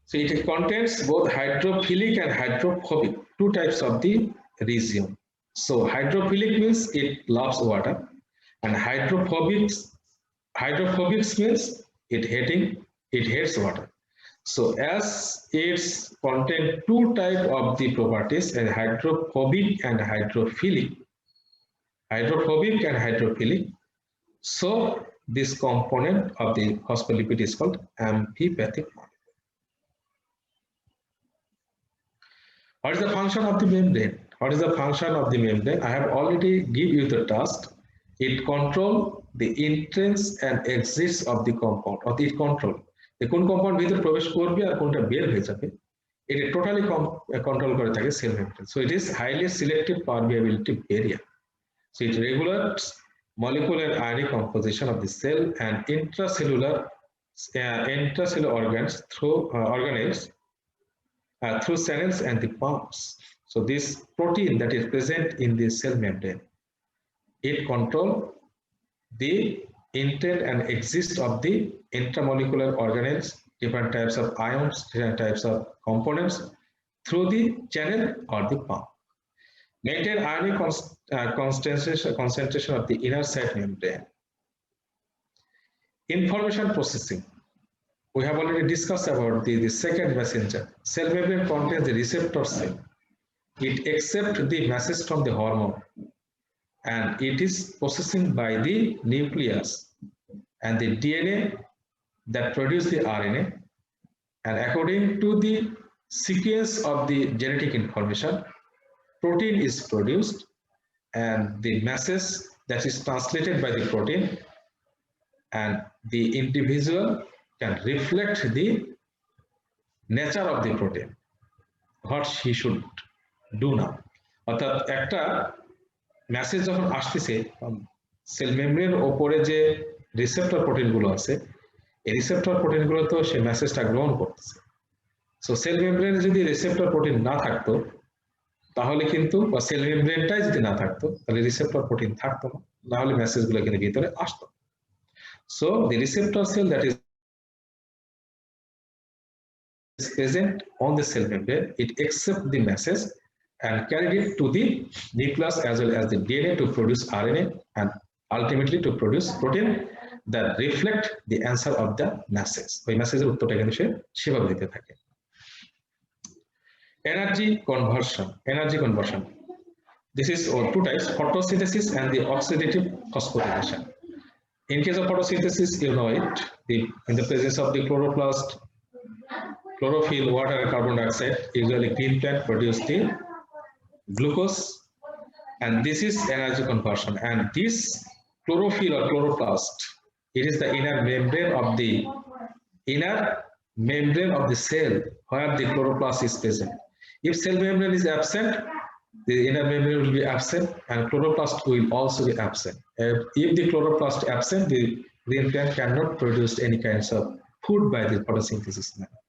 A: So it contains both hydrophilic and hydrophobic, two types of the region. So hydrophilic means it loves water, and hydrophobics means it hates water. So as it's contain two type of the properties, and hydrophobic and hydrophilic, so this component of the phospholipid is called amphipathic molecule. What is the function of the membrane? What is the function of the membrane? I have already give you the task. It control the entrance and exits of the compound, or it control the কোন compound ভিতরে প্রবেশ করবে আর কোনটা বের হয়ে যাবে, এটা totally control করে থাকে cell membrane. So it is highly selective permeability barrier. So it regulates molecular ionic composition of the cell and intracellular organs through organelles through channels and the pumps. So this protein that is present in the cell membrane, it control the intent and exist of the intramolecular organelles, different types of ions, different types of components through the channel or the pump. Maintain ionic concentration of the inner side membrane. Information processing. We have already discussed about the second messenger. Cell membrane contains the receptor cell. It accepts the message from the hormone, and it is processing by the nucleus and the DNA that produce the RNA, and according to the sequence of the genetic information, protein is produced, and the message that is translated by the protein, and the individual can reflect the nature of the protein, what he should do now. অর্থাৎ একটা message যখন আসতেছে sell মেমব্রেনের উপরে যে receptor প্রোটিনগুলো আছে, এই receptor প্রোটিনগুলো তো সেই মেসেজটা গ্রহণ করতেছে। সো সেল মেমব্রেনে যদি রিসেপ্টর প্রোটিন না থাকতো তাহলে কিন্তু, বা সেল মেমব্রেনটাই যদি না থাকতো তাহলে রিসেপ্টর প্রোটিন থাকতো না, না হলে মেসেজগুলো কিন্তু ভিতরে আসতো। So the receptor cell that is present on the cell membrane, it accepts the message and carried it to the nucleus as well as the DNA to produce RNA and ultimately to produce protein that reflect the answer of the message. ওই মেসেজের উত্তরটা কিন্তু সে সেভাবে দিতে থাকে। Energy conversion. This is two types: photosynthesis and the oxidative phosphorylation. In case of photosynthesis, you know it. In the presence of the chloroplast, chlorophyll, water, and carbon dioxide, usually green plant produce the glucose, and this is energy conversion. And this chlorophyll or chloroplast, it is the inner membrane of the cell where the chloroplast is present. If cell membrane is absent, the inner membrane will be absent, and chloroplast will also be absent. If the chloroplast is absent, the green plant cannot produce any kinds of food by the photosynthesis method.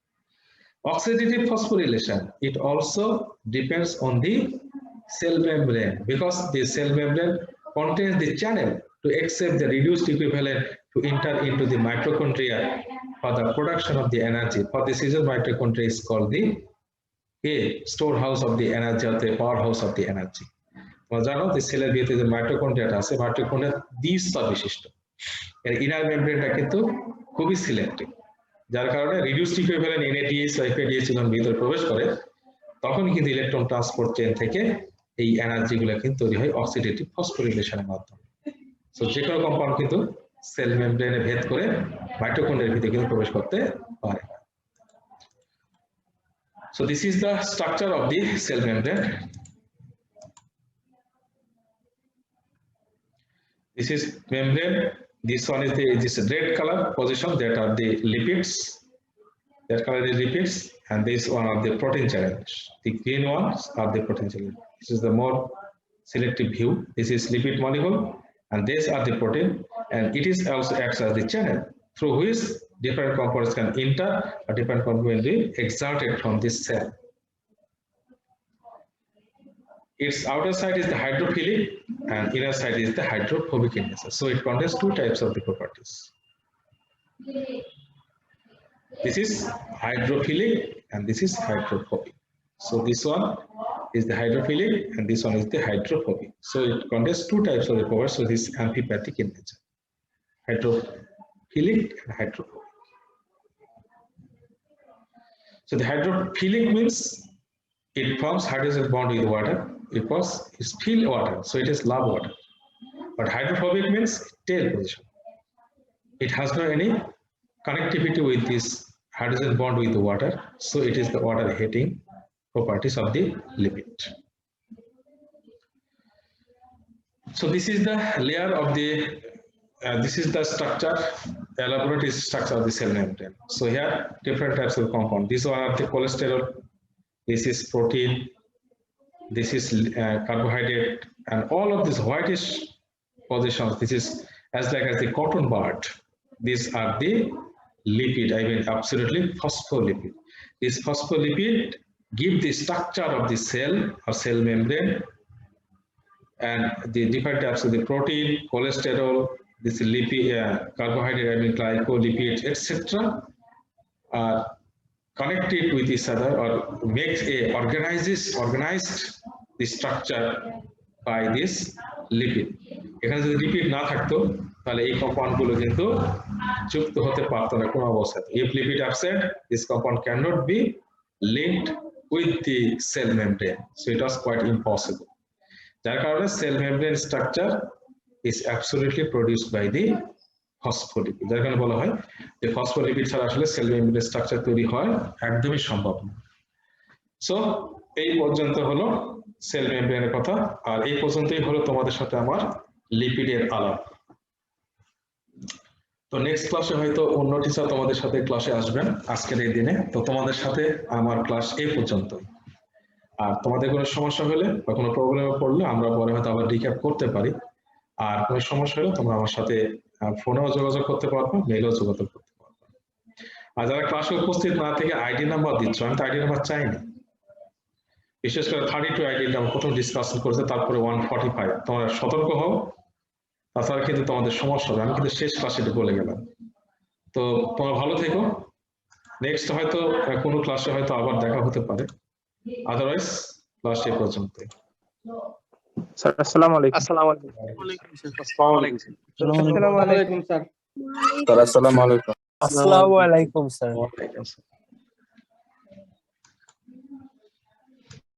A: Oxidative phosphorylation, it also depends on the cell membrane, because the cell membrane contains the channel to accept the reduced equivalent to enter into the mitochondria for the production of the energy. For this reason, mitochondria is called the storehouse of the energy or the powerhouse of the energy. তোমরা জানো যে সেলের ভিতরে যে মাইটোকন্ড্রিয়াটা আছে, mitochondria দ্বিস্তর বিশিষ্ট। এর inner মেমব্রেনটা কিন্তু খুবই সিলেক্টিভ, যার কারণে রিডিউসড ইকুইভ্যালেন্ট NADH বা FADH যখন ভিতরে প্রবেশ করে তখন কিন্তু ইলেকট্রন ট্রান্সপোর্ট চেইন থেকে এই এনার্জিগুলো কিন্তু তৈরি হয় অক্সিডেটিভ ফসফোরিলেশনের মাধ্যমে। সো যে কোনো কম্পাউন্ড কিন্তু সেল মেমব্রেনে ভেদ করে মাইটোকন্ড্রিয়ার ভিতরে কিন্তু প্রবেশ করতে পারে। So this is the structure of the cell membrane. This is membrane. This one is this red color position, that are the lipids. That color is lipids, and this one are the protein channels. The green ones are the protein channels. This is the more selective view. This is lipid molecule, and these are the protein, and it is also acts as the channel through which different components can enter, or different components will be exerted from this cell. Its outer side is the hydrophilic and inner side is the hydrophobic in nature. So it contains two types of the properties. This is hydrophilic and this is hydrophobic. So this one is the hydrophilic and this one is the hydrophobic. So it contains two types of the properties. So this is amphipathic in nature. Hydrophilic and hydrophobic. So the hydrophilic means it forms hydrogen bond with water because it's feel water, so it is love water. But hydrophobic means tail position. It has no any connectivity with this hydrogen bond with the water, so it is the water hating properties of the lipid. So this is the layer of the this is the structure, elaborate structure of the cell membrane. So here different types of compound. These one are the cholesterol, this is protein, this is carbohydrate, and all of these whitish positions, this is as like as the cotton bud. These are the lipid, I mean absolutely phospholipid. This phospholipid give the structure of the cell or cell membrane, and the different types of the protein, cholesterol, this lipid, carbohydrate, I mean glycolipids, etc. are connected with each other or makes a organized the structure by this lipid. এখানে যদি lipid না থাকতো তাহলে এই compound গুলো কিন্তু যুক্ত হতে পারতো না কোনো অবস্থায়। If lipid absent, this compound cannot be linked with the cell membrane, so it was quite impossible. যার কারণে cell membrane structure is absolutely produced by the phospholipid. যার কারণে বলা হয় যে ফসফোলিপিড ছাড়া আসলে সেল মেমব্রেন স্ট্রাকচার তৈরি হয় একদমই সম্ভব না। সো এই পর্যন্ত হলো সেল মেমব্রেনের কথা, আর এই পর্যন্তই হলো তোমাদের সাথে আমার লিপিডের আলাপ। তো নেক্সট ক্লাসে হয়তো অন্য টিচার তোমাদের সাথে ক্লাসে আসবেন আজকের এই দিনে। তো তোমাদের সাথে আমার ক্লাস এই পর্যন্ত। আর তোমাদের কোনো সমস্যা হলে বা কোনো প্রবলেমে পড়লে আমরা পরে হয়তো আবার রিক্যাপ করতে পারি। আর কোনো সমস্যা হলে তোমরা আমার সাথে ফোনেও যোগাযোগ করতে পারবো, মেইলেও যোগাযোগ করতে পারবো। আর যারা ক্লাসে উপস্থিত না থেকে আইডি নাম্বার দিচ্ছ, আমি তো আইডি নাম্বার চাইনি। বিশেষ করে 32 আইডি আমরা প্রথম ডিসকাশন করেছে, তারপরে 145। তোমরা সতর্ক হও, তাছাড়া কিন্তু তোমাদের সমস্যা হবে। আমি কিন্তু শেষ ক্লাসে বলে গেলাম। তো তোমরা ভালো থেকো। নেক্সট হয়তো কোনো ক্লাসে হয়তো আবার দেখা হতে পারে। আদারওয়াইজ ক্লাস এই পর্যন্তই।
H: স্যার আসসালামু আলাইকুম।
I: আসসালামু আলাইকুম। আসসালামু আলাইকুম।
B: আসসালামু আলাইকুম স্যার।
H: স্যার আসসালামু আলাইকুম।
C: আসসালামু আলাইকুম স্যার।
A: ওয়ালাইকুম আসসালাম।